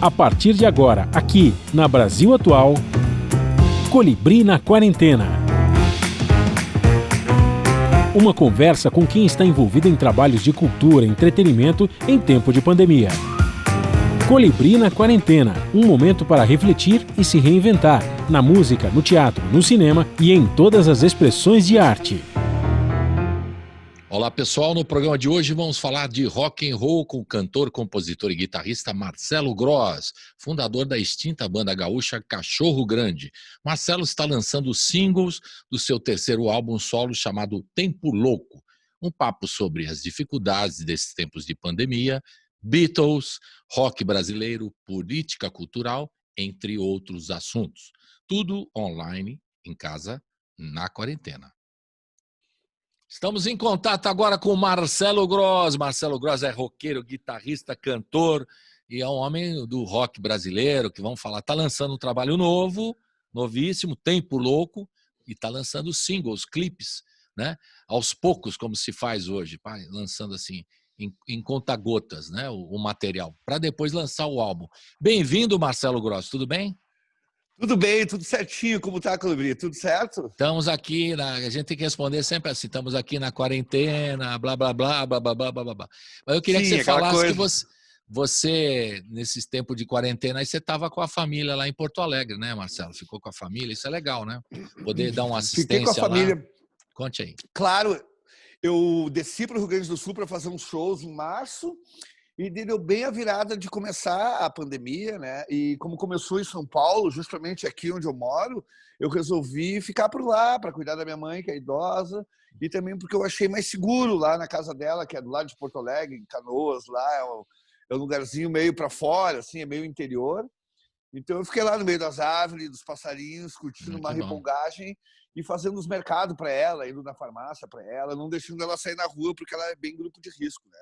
A partir de agora, aqui na Brasil Atual, Colibri na Quarentena. Uma conversa com quem está envolvido em trabalhos de cultura e entretenimento em tempo de pandemia. Colibri na Quarentena, um momento para refletir e se reinventar, na música, no teatro, no cinema e em todas as expressões de arte. Olá pessoal, no programa de hoje vamos falar de rock and roll com o cantor, compositor e guitarrista Marcelo Gross, fundador da extinta banda gaúcha Cachorro Grande. Marcelo está lançando singles do seu terceiro álbum solo chamado Tempo Louco, um papo sobre as dificuldades desses tempos de pandemia, Beatles, rock brasileiro, política cultural, entre outros assuntos. Tudo online, em casa, na quarentena. Estamos em contato agora com o Marcelo Gross. Marcelo Gross é roqueiro, guitarrista, cantor e é um homem do rock brasileiro que vamos falar. Está lançando um trabalho novo, novíssimo, Tempo Louco, e está lançando singles, clipes, né? Aos poucos, como se faz hoje, lançando assim, em conta-gotas, né? O material, para depois lançar o álbum. Bem-vindo, Marcelo Gross, tudo bem? Tudo bem, tudo certinho. Como tá, Colibri? Tudo certo? Estamos aqui, a gente tem que responder sempre assim, estamos aqui na quarentena, blá, blá, blá, blá, blá, blá, blá, blá. Mas eu queria que você falasse que você, nesses tempos de quarentena, aí você estava com a família lá em Porto Alegre, né, Marcelo? Ficou com a família, isso é legal, né? Poder dar uma assistência Fiquei com a família. Lá. Conte aí. Claro, eu desci para o Rio Grande do Sul para fazer uns shows em março e deu bem a virada de começar a pandemia, né? E como começou em São Paulo, justamente aqui onde eu moro, eu resolvi ficar por lá para cuidar da minha mãe, que é idosa, e também porque eu achei mais seguro lá na casa dela, que é do lado de Porto Alegre, em Canoas, lá é um lugarzinho meio para fora, assim, é meio interior. Então eu fiquei lá no meio das árvores, dos passarinhos, curtindo uma repolgagem e fazendo os mercados para ela, indo na farmácia para ela, não deixando ela sair na rua, porque ela é bem grupo de risco, né?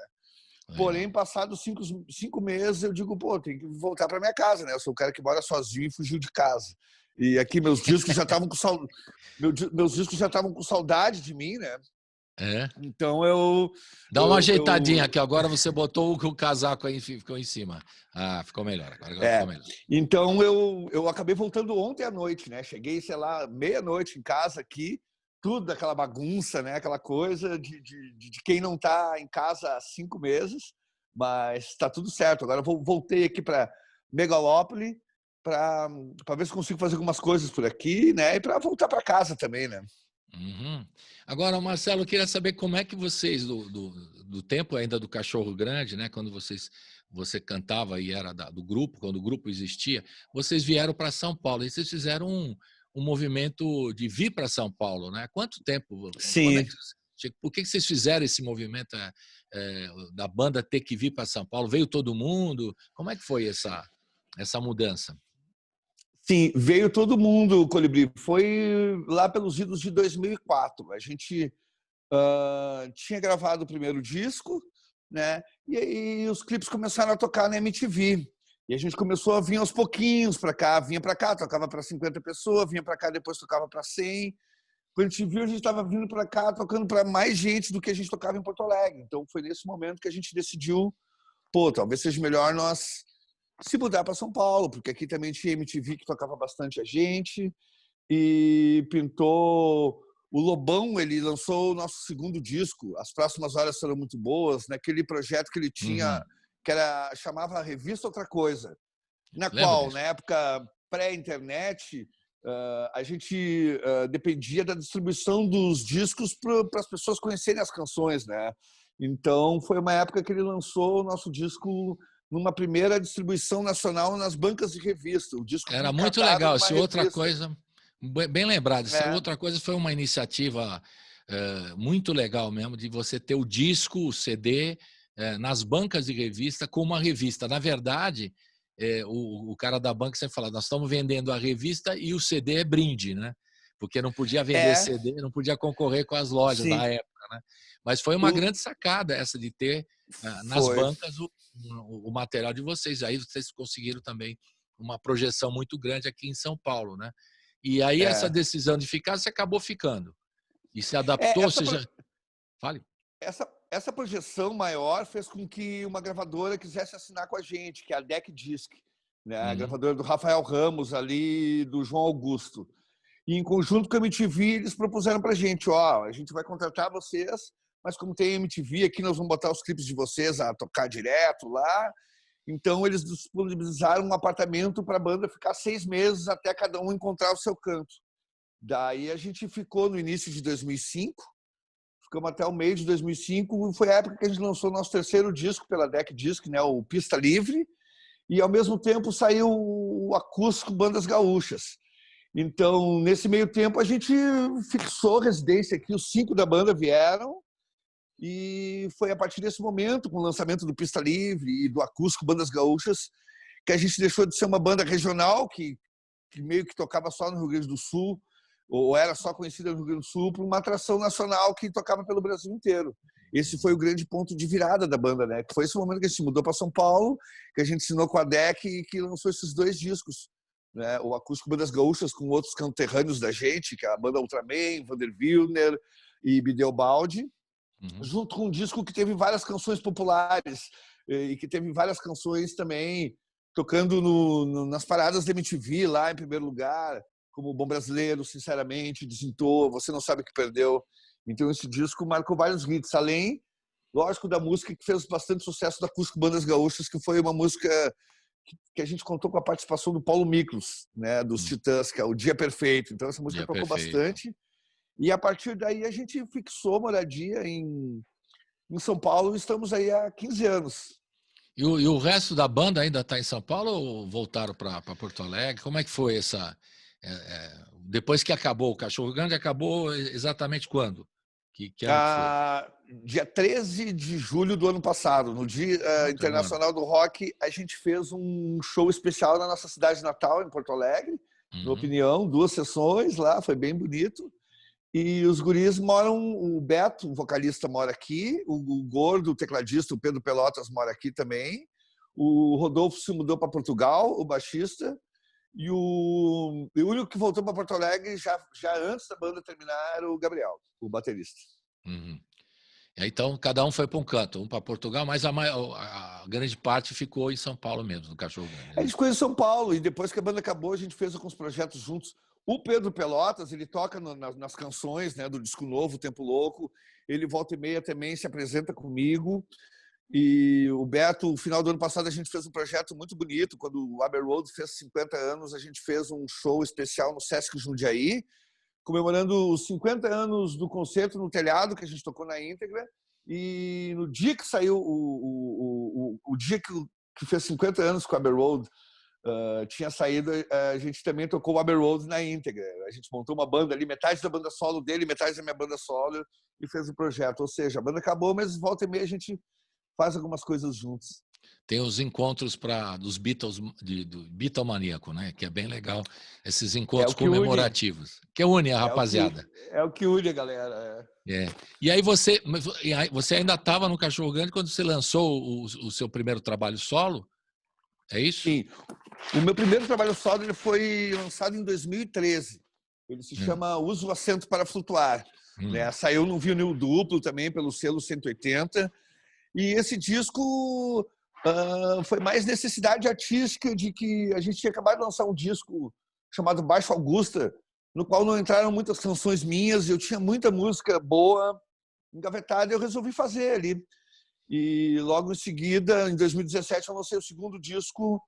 Porém, passados 5 meses, eu digo, pô, tem que voltar para minha casa, né? Eu sou o cara que mora sozinho e fugiu de casa. E aqui meus discos já estavam com meus discos já estavam com saudade de mim, né? É. Então eu... Dá uma ajeitadinha aqui, agora você botou o casaco aí, ficou em cima. Ah, ficou melhor, agora ficou melhor. Então eu acabei voltando ontem à noite, né? Cheguei, sei lá, meia-noite em casa aqui, tudo daquela bagunça, né? Aquela coisa de quem não está em casa há 5 meses, mas está tudo certo. Agora eu voltei aqui para Megalópole para ver se consigo fazer algumas coisas por aqui, né? E para voltar para casa também, né? Uhum. Agora, Marcelo, eu queria saber como é que vocês, do tempo ainda do Cachorro Grande, né? Quando você cantava e era do grupo, quando o grupo existia, vocês vieram para São Paulo e vocês fizeram um movimento de vir para São Paulo, né? Quanto tempo? Sim. Por que vocês fizeram esse movimento da banda ter que vir para São Paulo? Veio todo mundo? Como é que foi essa mudança? Sim, veio todo mundo, Colibri. Foi lá pelos idos de 2004. A gente tinha gravado o primeiro disco, né? E aí os clipes começaram a tocar na MTV. E a gente começou a vir aos pouquinhos para cá, vinha para cá, tocava para 50 pessoas, vinha para cá, depois tocava para 100. Quando a gente viu, a gente estava vindo para cá, tocando para mais gente do que a gente tocava em Porto Alegre. Então foi nesse momento que a gente decidiu, pô, talvez seja melhor nós se mudar para São Paulo, porque aqui também tinha MTV que tocava bastante a gente, e pintou o Lobão, ele lançou o nosso segundo disco, As Próximas Horas Serão Muito Boas, naquele projeto que ele tinha, que chamava Revista Outra Coisa, na qual, na época pré-internet, a gente dependia da distribuição dos discos para as pessoas conhecerem as canções, né? Então foi uma época que ele lançou o nosso disco numa primeira distribuição nacional nas bancas de revista. O disco era muito legal. Se outra coisa, bem lembrado, se outra coisa foi uma iniciativa muito legal mesmo, de você ter o disco, o CD, nas bancas de revista, com uma revista. Na verdade, o cara da banca sempre fala, nós estamos vendendo a revista e o CD é brinde, né? Porque não podia vender CD, não podia concorrer com as lojas da época, né? Mas foi uma grande sacada essa de ter nas bancas o material de vocês. Aí vocês conseguiram também uma projeção muito grande aqui em São Paulo, né? E aí essa decisão de ficar, você acabou ficando. E se adaptou, Fale. Essa projeção maior fez com que uma gravadora quisesse assinar com a gente, que é a Deck Disc. né? A gravadora do Rafael Ramos ali, do João Augusto. E em conjunto com a MTV, eles propuseram pra gente, ó, a gente vai contratar vocês, mas como tem MTV aqui, nós vamos botar os clipes de vocês a tocar direto lá. Então, eles disponibilizaram um apartamento para a banda ficar 6 meses até cada um encontrar o seu canto. Daí a gente ficou no início de 2005, ficamos até o meio de 2005, foi a época que a gente lançou o nosso terceiro disco pela Deck Disc, né, o Pista Livre, e ao mesmo tempo saiu o acústico Bandas Gaúchas. Então, nesse meio tempo, a gente fixou residência aqui, os 5 da banda vieram, e foi a partir desse momento, com o lançamento do Pista Livre e do acústico Bandas Gaúchas, que a gente deixou de ser uma banda regional, que meio que tocava só no Rio Grande do Sul, ou era só conhecida no Rio Grande do Sul, para uma atração nacional que tocava pelo Brasil inteiro. Esse foi o grande ponto de virada da banda, né? Que foi esse momento que a gente mudou para São Paulo, que a gente assinou com a DEC e que lançou esses 2 discos, né? O acústico Bandas Gaúchas com outros conterrâneos da gente, que é a banda Ultraman, Vander Wilner e Bideobaldi, junto com um disco que teve várias canções populares e que teve várias canções também tocando nas paradas da MTV lá em primeiro lugar, como Bom Brasileiro, Sinceramente, Desentoa, Você Não Sabe o Que Perdeu. Então esse disco marcou vários hits, além, lógico, da música que fez bastante sucesso da Acústico Bandas Gaúchas, que foi uma música que a gente contou com a participação do Paulo Miklos, né, dos Titãs, que é o Dia Perfeito. Então essa música tocou bastante. E a partir daí a gente fixou moradia em São Paulo e estamos aí há 15 anos. E o resto da banda ainda está em São Paulo ou voltaram para Porto Alegre? Como é que foi essa... depois que acabou o Cachorro Grande, acabou exatamente quando? Que ano que foi? Dia 13 de julho do ano passado, no Dia Internacional do Rock, a gente fez um show especial na nossa cidade natal, em Porto Alegre, na Opinião, 2 sessões lá, foi bem bonito. E os guris moram, o Beto, o vocalista, mora aqui, o Gordo, o tecladista, o Pedro Pelotas, mora aqui também, o Rodolfo se mudou para Portugal, o baixista, e o único que voltou para Porto Alegre já antes da banda terminar era o Gabriel, o baterista. Então, cada um foi para um canto, um para Portugal, mas a grande parte ficou em São Paulo mesmo, no Cachorro Grande. A gente ficou em São Paulo, e depois que a banda acabou, a gente fez alguns projetos juntos. O Pedro Pelotas, ele toca nas canções, né, do disco novo, Tempo Louco. Ele volta e meia também se apresenta comigo. E o Beto, no final do ano passado, a gente fez um projeto muito bonito. Quando o Abbey Road fez 50 anos, a gente fez um show especial no Sesc Jundiaí, comemorando os 50 anos do Concerto no Telhado, que a gente tocou na íntegra. E no dia que saiu, o dia que fez 50 anos com o Abbey Road, tinha saído, a gente também tocou o Abbey Road na íntegra. A gente montou uma banda ali, metade da banda solo dele, metade da minha banda solo, e fez o projeto. Ou seja, a banda acabou, mas volta e meia a gente faz algumas coisas juntos. Tem os encontros dos Beatles, do Beatlemaníaco, né? Que é bem legal, esses encontros comemorativos. Que une a rapaziada. É o que une a galera. E aí você ainda estava no Cachorro Grande quando você lançou o seu primeiro trabalho solo? É isso? Sim. O meu primeiro trabalho solo ele foi lançado em 2013. Ele se chama Usa o Assento para Flutuar. Né? Saiu num vinil duplo também pelo selo 180. E esse disco foi mais necessidade artística de que a gente tinha acabado de lançar um disco chamado Baixo Augusta, no qual não entraram muitas canções minhas. Eu tinha muita música boa engavetada e eu resolvi fazer ali. E logo em seguida, em 2017, eu lancei o segundo disco,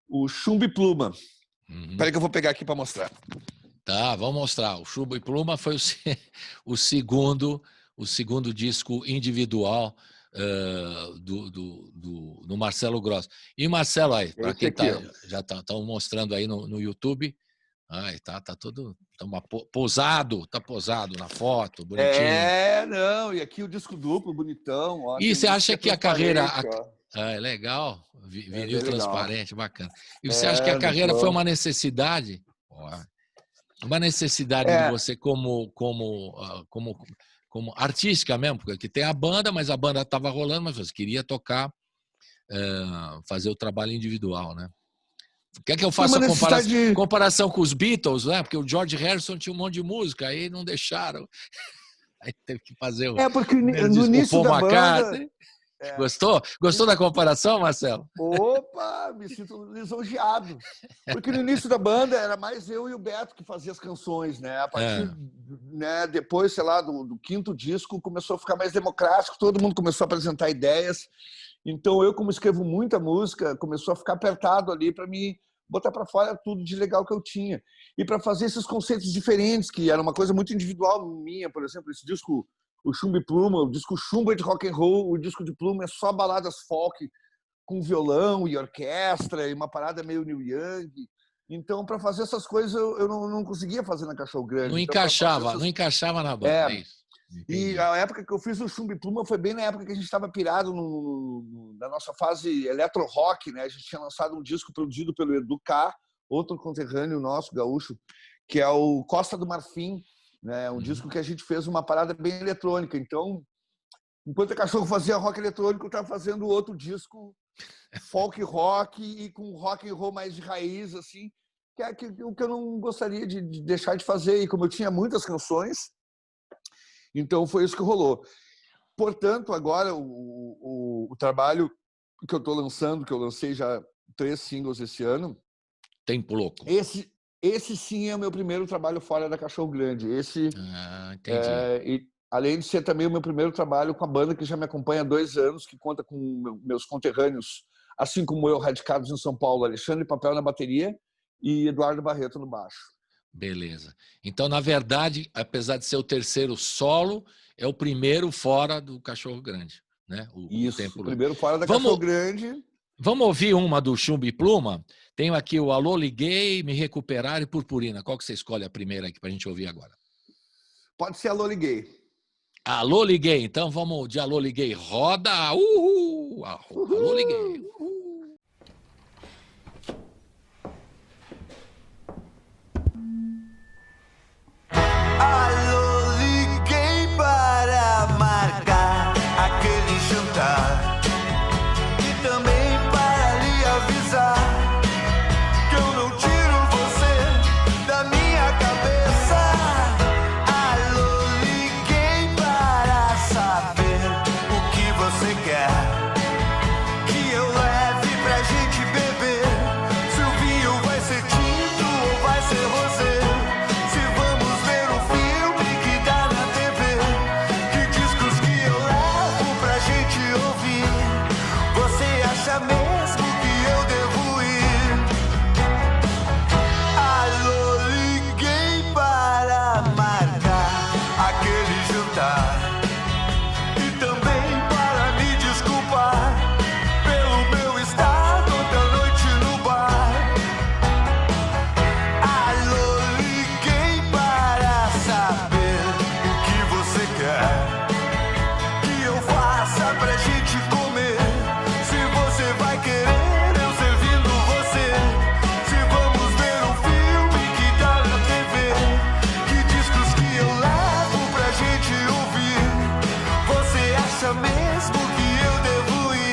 o Chumbo e Pluma. Espera que eu vou pegar aqui para mostrar. Tá, vamos mostrar. O Chumbo e Pluma foi o segundo disco individual do Marcelo Gross. E Marcelo, aí, para quem já estão mostrando aí no YouTube, tá todo posado, tá posado na foto, bonitinho. Não, e aqui o disco duplo, bonitão. Ó, e você acha que a carreira... é legal, vinil transparente, bacana. E você acha que a carreira foi uma necessidade? Uma necessidade de você como artística mesmo, porque tem a banda, mas a banda estava rolando, mas você queria tocar, fazer o trabalho individual, né? Quer que eu faça a comparação com os Beatles, né? Porque o George Harrison tinha um monte de música, aí não deixaram. Aí teve que fazer porque no início da banda... Gostou? Gostou da comparação, Marcelo? Opa, me sinto lisonjeado. Porque no início da banda era mais eu e o Beto que fazia as canções, né? A partir, né, depois, sei lá, do quinto disco, começou a ficar mais democrático, todo mundo começou a apresentar ideias. Então eu, como escrevo muita música, começou a ficar apertado ali para me botar para fora tudo de legal que eu tinha. E para fazer esses conceitos diferentes, que era uma coisa muito individual minha, por exemplo, esse disco, o Chumbo e Pluma, o disco Chumbo é de rock and roll, o disco de Pluma é só baladas folk, com violão e orquestra, e uma parada meio Neil Young. Então, para fazer essas coisas, eu não conseguia fazer na Cachorro Grande. Não então, encaixava, não encaixava na banda. É isso. E a época que eu fiz o Chumbo e Pluma foi bem na época que a gente estava pirado na nossa fase eletro-rock, né? A gente tinha lançado um disco produzido pelo Edu K, outro conterrâneo nosso, gaúcho, que é o Costa do Marfim, né? Um disco que a gente fez uma parada bem eletrônica. Então, enquanto a Cachorro fazia rock eletrônico, eu estava fazendo outro disco folk rock e com rock and roll mais de raiz, assim, que é o que eu não gostaria de deixar de fazer. E como eu tinha muitas canções, então foi isso que rolou. Portanto, agora o trabalho que eu estou lançando, que eu lancei já 3 singles esse ano. Tempo Louco. Esse sim é o meu primeiro trabalho fora da Cachorro Grande. Entendi. E, além de ser também o meu primeiro trabalho com a banda que já me acompanha há 2 anos, que conta com meus conterrâneos, assim como eu, radicados em São Paulo, Alexandre Papel na bateria e Eduardo Barreto no baixo. Beleza. Então, na verdade, apesar de ser o terceiro solo, é o primeiro fora do Cachorro Grande, né? O primeiro fora da Cachorro Grande. Vamos ouvir uma do Chumbo e Pluma? Tenho aqui o Alô Liguei, Me Recuperar e Purpurina. Qual que você escolhe a primeira aqui para a gente ouvir agora? Pode ser Alô Liguei. Alô Liguei. Então vamos de Alô Liguei. Roda! Uhul! Alô Liguei. Alô, liguei para marcar aquele jantar e também para lhe avisar que eu não tiro você da minha cabeça. Alô, liguei para saber o que você quer que eu leve pra gente beber. Se o vinho vai ser tinto ou vai ser rosé. Mesmo que eu devo ir. Alô, liguei para marcar aquele jantar e também para me desculpar pelo meu estado da noite no bar. Alô, liguei para saber o que você quer que eu faça pra gente comer. Você vai querer eu servindo você. Se vamos ver um filme que dá na TV, que discos que eu levo pra gente ouvir. Você acha mesmo que eu devo ir?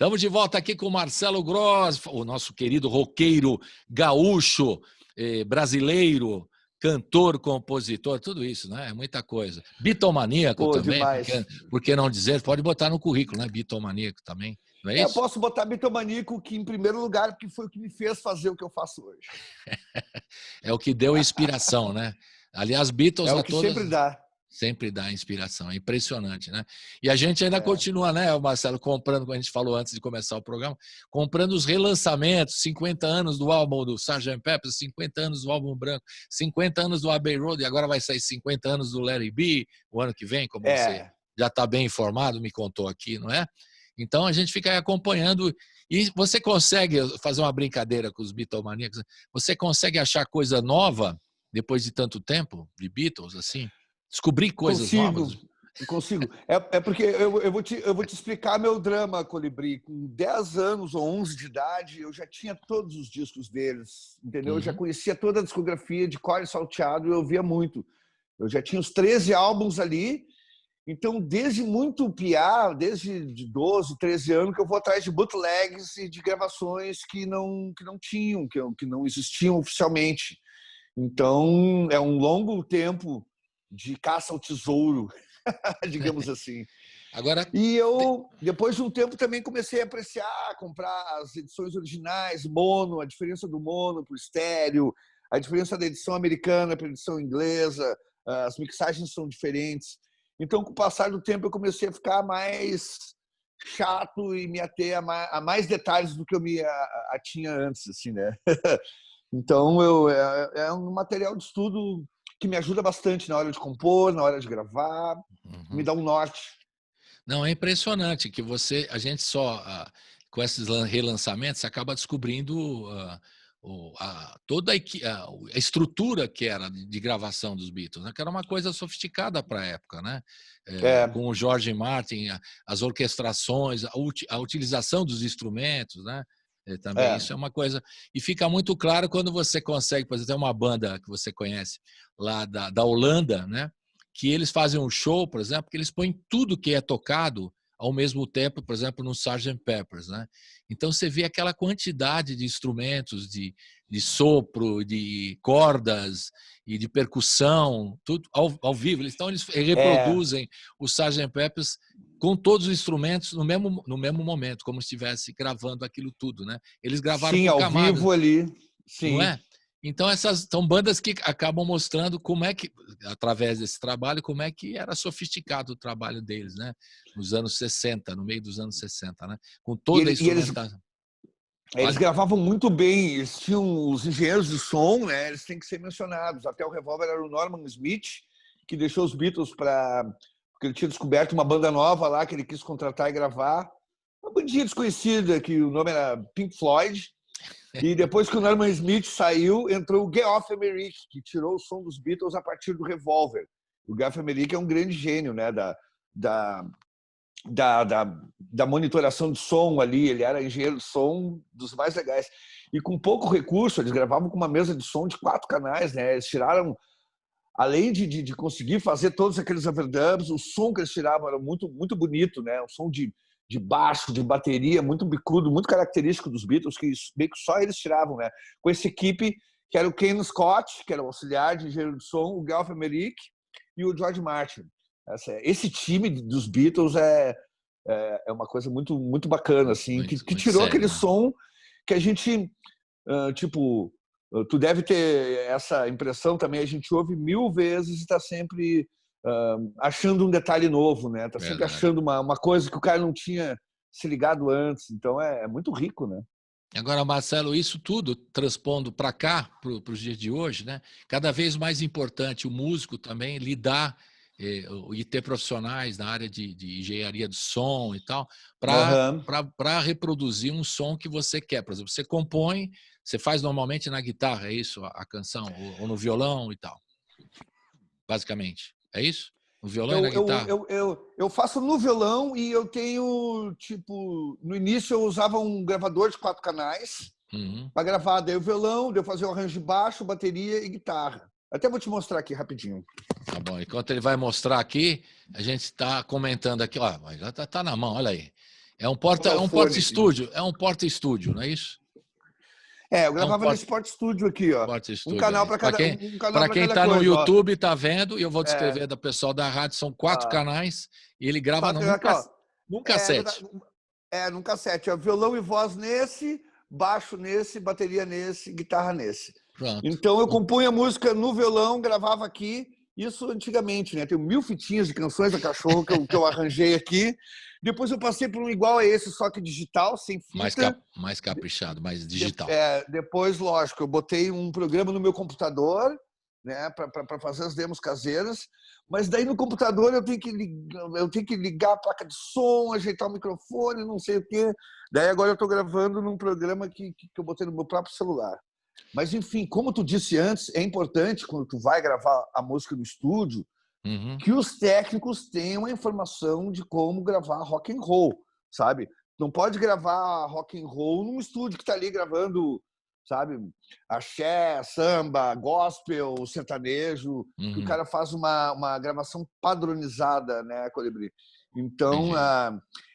Estamos de volta aqui com o Marcelo Gross, o nosso querido roqueiro gaúcho, brasileiro, cantor, compositor, tudo isso, né? É muita coisa. Bitomaníaco também, demais. por que não dizer? Pode botar no currículo, né? Bitomaníaco também, não é Eu isso? posso botar bitomaníaco que em primeiro lugar, porque foi o que me fez fazer o que eu faço hoje. É o que deu inspiração, né? Aliás, Beatles É a o que todas... sempre dá. Sempre dá inspiração, é impressionante, né? E a gente ainda continua, né, Marcelo, comprando, como a gente falou antes de começar o programa, comprando os relançamentos, 50 anos do álbum do Sgt. Pepper, 50 anos do álbum branco, 50 anos do Abbey Road, e agora vai sair 50 anos do Let It Be, o ano que vem, como você já está bem informado, me contou aqui, não é? Então a gente fica aí acompanhando, e você consegue fazer uma brincadeira com os Beatlemaníacos, você consegue achar coisa nova depois de tanto tempo de Beatles, assim? Descobrir coisas novas? Consigo. É porque eu vou te explicar meu drama, Colibri. Com 10 anos ou 11 de idade, eu já tinha todos os discos deles, entendeu? Eu já conhecia toda a discografia de cor e salteado e eu ouvia muito. Eu já tinha os 13 álbuns ali. Então, desde muito piá, desde de 12, 13 anos, que eu vou atrás de bootlegs e de gravações que não tinham, que não existiam oficialmente. Então, é um longo tempo de caça ao tesouro, digamos assim. Agora, e eu, depois de um tempo, também comecei a apreciar, comprar as edições originais, mono, a diferença do mono para o estéreo, a diferença da edição americana para a edição inglesa, as mixagens são diferentes. Então, com o passar do tempo, eu comecei a ficar mais chato e me ater a mais detalhes do que eu me atinha antes, assim, né? Então, é um material de estudo que me ajuda bastante na hora de compor, na hora de gravar, me dá um norte. Não, é impressionante que a gente só, com esses relançamentos, acaba descobrindo toda a estrutura que era de gravação dos Beatles, né? Que era uma coisa sofisticada para a época, né? Com o George Martin, as orquestrações, a utilização dos instrumentos, né? Também isso é uma coisa... E fica muito claro quando você consegue, por exemplo, tem uma banda que você conhece lá da Holanda, né? Que eles fazem um show, por exemplo, que eles põem tudo que é tocado ao mesmo tempo, por exemplo, no Sgt. Pepper's, né? Então você vê aquela quantidade de instrumentos, de sopro, de cordas e de percussão, tudo ao vivo. Então eles reproduzem o Sgt. Pepper's com todos os instrumentos no mesmo momento, como se estivesse gravando aquilo tudo, né? Eles gravaram por camadas. Sim, ao vivo ali. Sim. Não é? Então, essas são bandas que acabam mostrando como é que, através desse trabalho, como é que era sofisticado o trabalho deles, né? Nos anos 60, no meio dos anos 60, né? Com toda a instrumentação. Eles gravavam muito bem, eles tinham os engenheiros de som, né? Eles têm que ser mencionados. Até o Revolver era o Norman Smith, que deixou os Beatles porque ele tinha descoberto uma banda nova lá que ele quis contratar e gravar. Uma bandinha desconhecida, que o nome era Pink Floyd. E depois que o Norman Smith saiu, entrou o Geoff Emerick, que tirou o som dos Beatles a partir do Revolver. O Geoff Emerick é um grande gênio, né, da monitoração de som ali. Ele era engenheiro de som dos mais legais. E com pouco recurso, eles gravavam com uma mesa de som de 4 canais, né? Eles tiraram, além de conseguir fazer todos aqueles overdubs, o som que eles tiravam era muito, muito bonito, né? Um som de baixo, de bateria, muito bicudo, muito característico dos Beatles, que meio que só eles tiravam, né? Com essa equipe, que era o Ken Scott, que era o auxiliar de engenheiro de som, o Geoff Emerick e o George Martin. Esse time dos Beatles é uma coisa muito, muito bacana, assim, que tirou sério, aquele som que a gente, tipo, tu deve ter essa impressão também, a gente ouve 1000 vezes e está sempre achando um detalhe novo, né? Tá sempre achando uma coisa que o cara não tinha se ligado antes. Então é muito rico, né? Agora, Marcelo, isso tudo transpondo para cá, para os dias de hoje, né? Cada vez mais importante o músico também lidar e ter profissionais na área de engenharia de som e tal, para reproduzir um som que você quer. Por exemplo, você compõe, você faz normalmente na guitarra, é isso, a canção, ou no violão e tal, basicamente. É isso? No violão e na guitarra? Eu faço no violão e eu tenho, tipo, no início eu usava um gravador de 4 canais para gravar, daí o violão, daí eu fazia o arranjo de baixo, bateria e guitarra. Até vou te mostrar aqui rapidinho. Tá bom, enquanto ele vai mostrar aqui, a gente está comentando aqui, ó, já tá na mão, olha aí. É um porta-estúdio, não é isso? Eu gravava nesse Porta Studio aqui, ó. Um canal para cada coisa. Para quem está no YouTube, está vendo, e eu vou descrever do pessoal da rádio, são 4 canais, e ele grava num cassete. Num cassete. Violão e voz nesse, baixo nesse, bateria nesse, guitarra nesse. Pronto. Então eu compunha música no violão, gravava aqui, isso antigamente, né? Tenho 1000 fitinhas de canções da Cachorro que eu arranjei aqui. Depois eu passei por um igual a esse, só que digital, sem fita. Mais caprichado, mais digital. Depois, lógico, eu botei um programa no meu computador, né, para fazer as demos caseiras. Mas daí no computador eu tenho que ligar a placa de som, ajeitar o microfone, não sei o quê. Daí agora eu estou gravando num programa que eu botei no meu próprio celular. Mas, enfim, como tu disse antes, é importante, quando tu vai gravar a música no estúdio, que os técnicos tenham a informação de como gravar rock and roll, sabe? Não pode gravar rock and roll num estúdio que está ali gravando, sabe, axé, samba, gospel, sertanejo, que o cara faz uma gravação padronizada, né, Colibri? Então,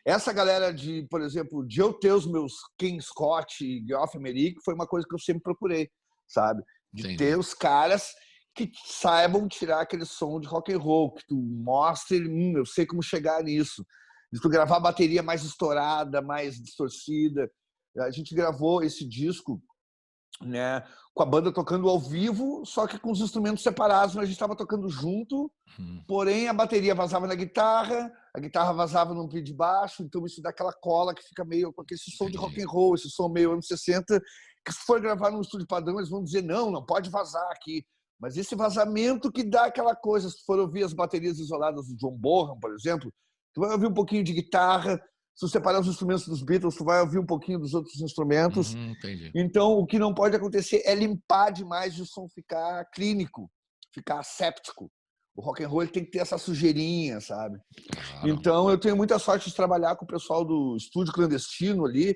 essa galera de, por exemplo, de eu ter os meus King Scott e Geoff Emerick foi uma coisa que eu sempre procurei, sabe? De ter os caras que saibam tirar aquele som de rock and roll, que tu mostre, eu sei como chegar nisso. De tu gravar a bateria mais estourada, mais distorcida. A gente gravou esse disco, né, com a banda tocando ao vivo, só que com os instrumentos separados, mas a gente estava tocando junto, porém a bateria vazava na guitarra, a guitarra vazava no pé de baixo, então isso dá aquela cola que fica meio com esse som de rock and roll, esse som meio anos 60, que se for gravar num estúdio padrão, eles vão dizer, não pode vazar aqui. Mas esse vazamento que dá aquela coisa, se for ouvir as baterias isoladas do John Bonham, por exemplo, tu vai ouvir um pouquinho de guitarra, se tu separar os instrumentos dos Beatles, tu vai ouvir um pouquinho dos outros instrumentos. Entendi. Então, o que não pode acontecer é limpar demais e o som ficar clínico, ficar asséptico. O rock and roll ele tem que ter essa sujeirinha, sabe? Claro. Então, eu tenho muita sorte de trabalhar com o pessoal do Estúdio Clandestino ali,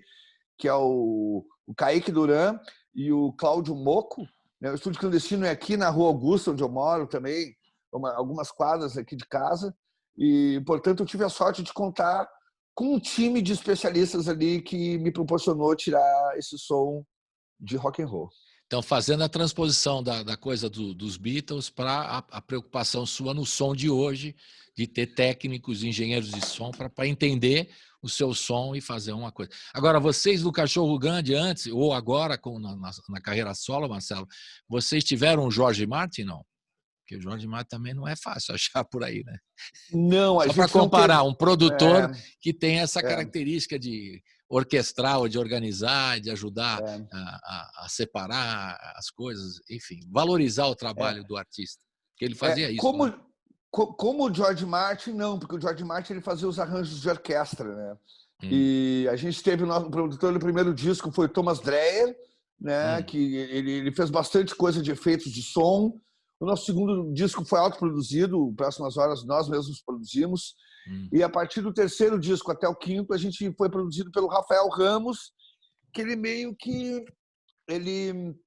que é o Kaique Duran e o Cláudio Moco. O Estúdio Clandestino é aqui na Rua Augusta, onde eu moro também, algumas quadras aqui de casa. E, portanto, eu tive a sorte de contar com um time de especialistas ali que me proporcionou tirar esse som de rock and roll. Então, fazendo a transposição da coisa dos Beatles para a preocupação sua no som de hoje, de ter técnicos, engenheiros de som para entender o seu som e fazer uma coisa. Agora, vocês do Cachorro Grande antes, ou agora na carreira solo, Marcelo, vocês tiveram o George Martin, não? Porque o George Martin também não é fácil achar por aí, né? Não, a gente para comparar, um produtor que tem essa característica de orquestrar, ou de organizar, de ajudar a separar as coisas, enfim, valorizar o trabalho do artista. Porque ele fazia isso. Como o George Martin, não, porque o George Martin ele fazia os arranjos de orquestra, né? E a gente teve o nosso produtor do primeiro disco, foi o Thomas Dreyer, né? Que ele fez bastante coisa de efeitos de som. O nosso segundo disco foi autoproduzido, Próximas Horas nós mesmos produzimos. E a partir do terceiro disco até o quinto, a gente foi produzido pelo Rafael Ramos, que ele meio que ele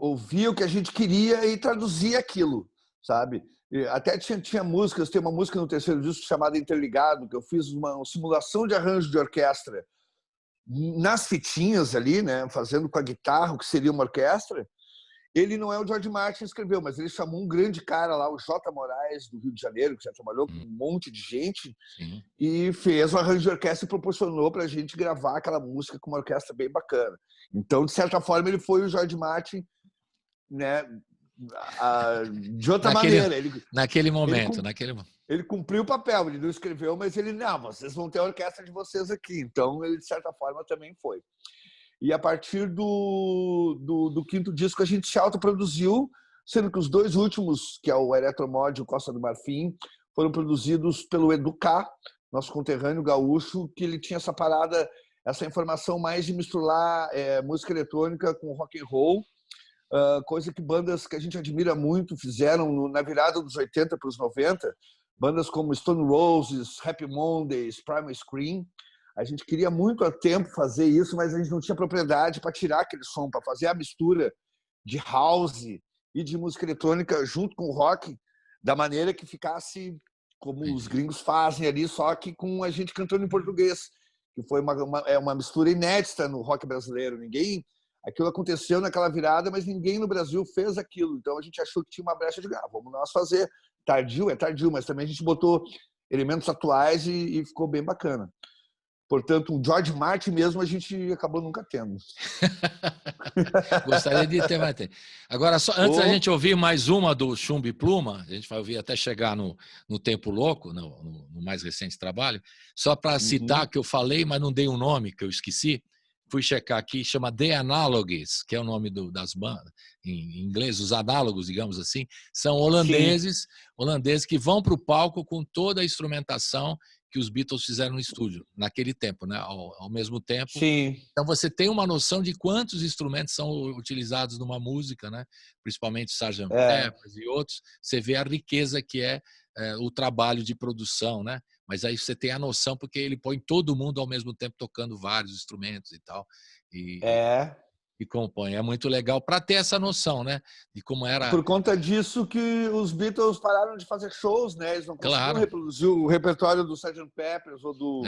ouvia o que a gente queria e traduzia aquilo, sabe? Até tinha músicas, tem uma música no terceiro disco chamada Interligado, que eu fiz uma simulação de arranjo de orquestra nas fitinhas ali, né, fazendo com a guitarra, o que seria uma orquestra. Ele não é o George Martin que escreveu, mas ele chamou um grande cara lá, o J. Moraes, do Rio de Janeiro, que já trabalhou com um monte de gente, e fez o arranjo de orquestra e proporcionou para a gente gravar aquela música com uma orquestra bem bacana. Então, de certa forma, ele foi o George Martin, né, de outra maneira. Naquele momento. Ele cumpriu o papel, ele não escreveu, mas ele, não, vocês vão ter a orquestra de vocês aqui. Então, ele, de certa forma, também foi. E a partir do quinto disco a gente se autoproduziu, sendo que os dois últimos, que é o Eletromod e o Costa do Marfim, foram produzidos pelo Educar, nosso conterrâneo gaúcho, que ele tinha essa parada, essa informação mais de misturar música eletrônica com rock and roll, coisa que bandas que a gente admira muito fizeram na virada dos 80 para os 90, bandas como Stone Roses, Happy Mondays, Primal Scream. A gente queria muito há tempo fazer isso, mas a gente não tinha propriedade para tirar aquele som, para fazer a mistura de house e de música eletrônica junto com o rock, da maneira que ficasse como os gringos fazem ali, só que com a gente cantando em português, que foi uma mistura inédita no rock brasileiro. Aquilo aconteceu naquela virada, mas ninguém no Brasil fez aquilo. Então a gente achou que tinha uma brecha de vamos nós fazer. Tardio, mas também a gente botou elementos atuais e ficou bem bacana. Portanto, um George Martin mesmo a gente acabou nunca tendo. Gostaria de ter, mas tem. Agora, só antes da gente ouvir mais uma do Chumbo e Pluma, a gente vai ouvir até chegar no Tempo Louco, no mais recente trabalho, só para citar que eu falei, mas não dei um nome, que eu esqueci. Fui checar aqui, chama The Analogues, que é o nome das bandas, em inglês, os análogos, digamos assim, são holandeses que vão para o palco com toda a instrumentação que os Beatles fizeram no estúdio, naquele tempo, né? Ao mesmo tempo. Sim. Então você tem uma noção de quantos instrumentos são utilizados numa música, né? Principalmente Sgt. Pepper e outros. Você vê a riqueza que é o trabalho de produção, né? Mas aí você tem a noção, porque ele põe todo mundo ao mesmo tempo tocando vários instrumentos e tal. E compõe. É muito legal para ter essa noção, né? De como era. Por conta disso que os Beatles pararam de fazer shows, né? Eles não conseguiam reproduzir o repertório do Sgt. Peppers ou do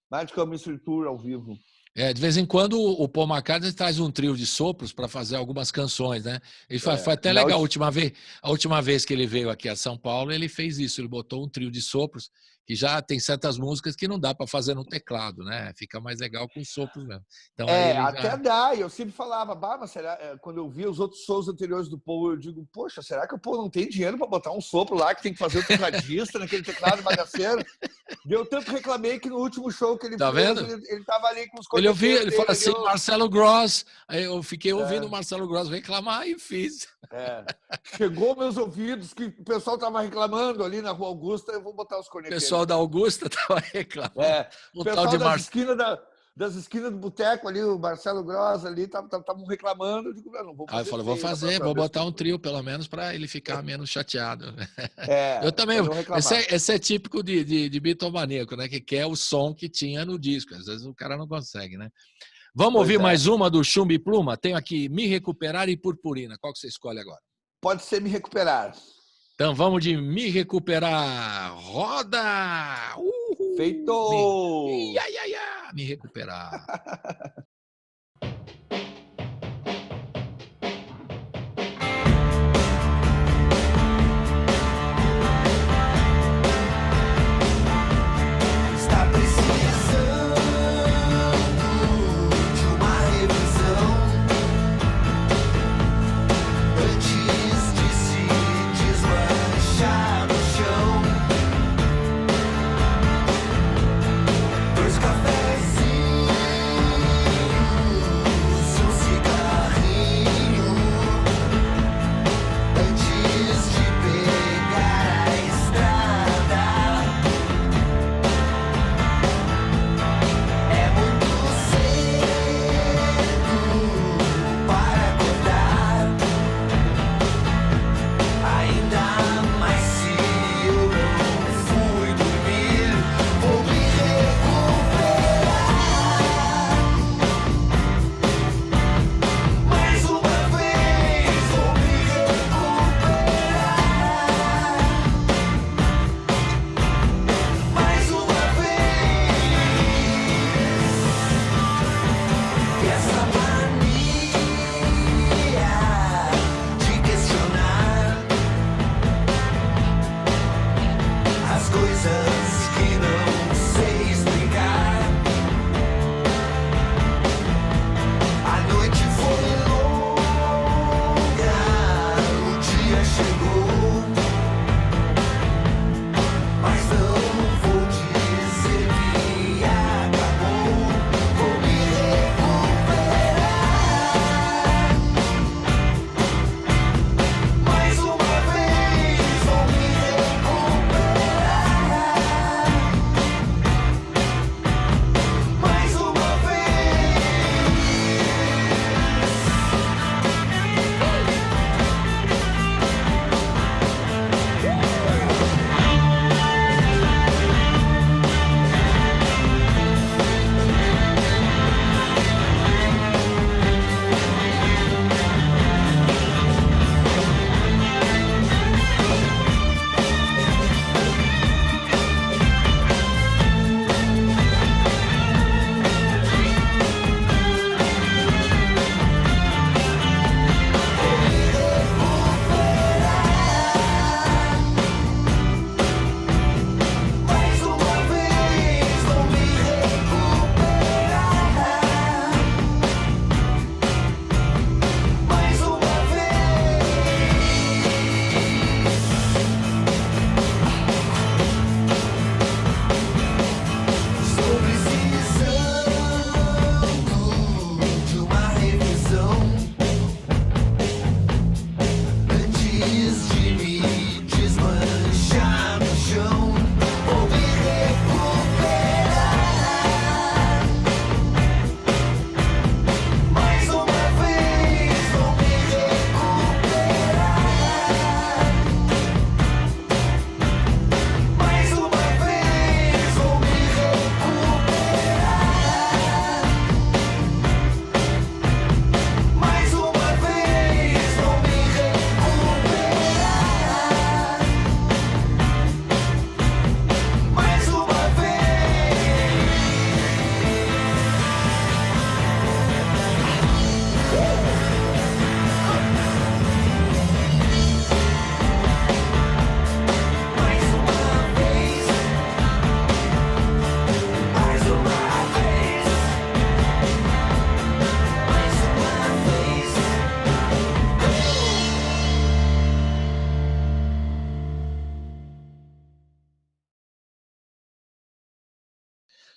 Magical Mystery Tour ao vivo. De vez em quando o Paul McCartney traz um trio de sopros para fazer algumas canções, né? Ele foi até legal. A última vez que ele veio aqui a São Paulo, ele fez isso. Ele botou um trio de sopros, que já tem certas músicas que não dá para fazer no teclado, né? Fica mais legal com sopros mesmo. Então, até dá. E eu sempre falava, mas será? Quando eu via os outros shows anteriores do Paul, eu digo, poxa, será que o Paul não tem dinheiro para botar um sopro lá que tem que fazer o tecladista naquele teclado bagaceiro? Deu tanto reclamei que no último show que ele fez, vendo? Ele tava ali com os ele falou assim, Marcelo Gross. Aí eu fiquei ouvindo o Marcelo Gross reclamar e fiz. Chegou meus ouvidos que o pessoal tava reclamando ali na Rua Augusta, eu vou botar os corneteiros. O pessoal da Augusta tava reclamando. O pessoal das esquinas do boteco ali, o Marcelo Gross ali, estavam reclamando. Eu digo, não vou fazer. Aí eu falei, vou fazer, vou botar um trio pelo menos para ele ficar menos chateado. Eu também. Esse é típico de bitomaníaco, né? Que quer o som que tinha no disco. Às vezes o cara não consegue, né? Vamos ouvir mais uma do Chumbo e Pluma? Tenho aqui Me Recuperar e Purpurina. Qual que você escolhe agora? Pode ser Me Recuperar. Então vamos de Me Recuperar. Roda! Uhul! Feito! Me Recuperar. Dois cafés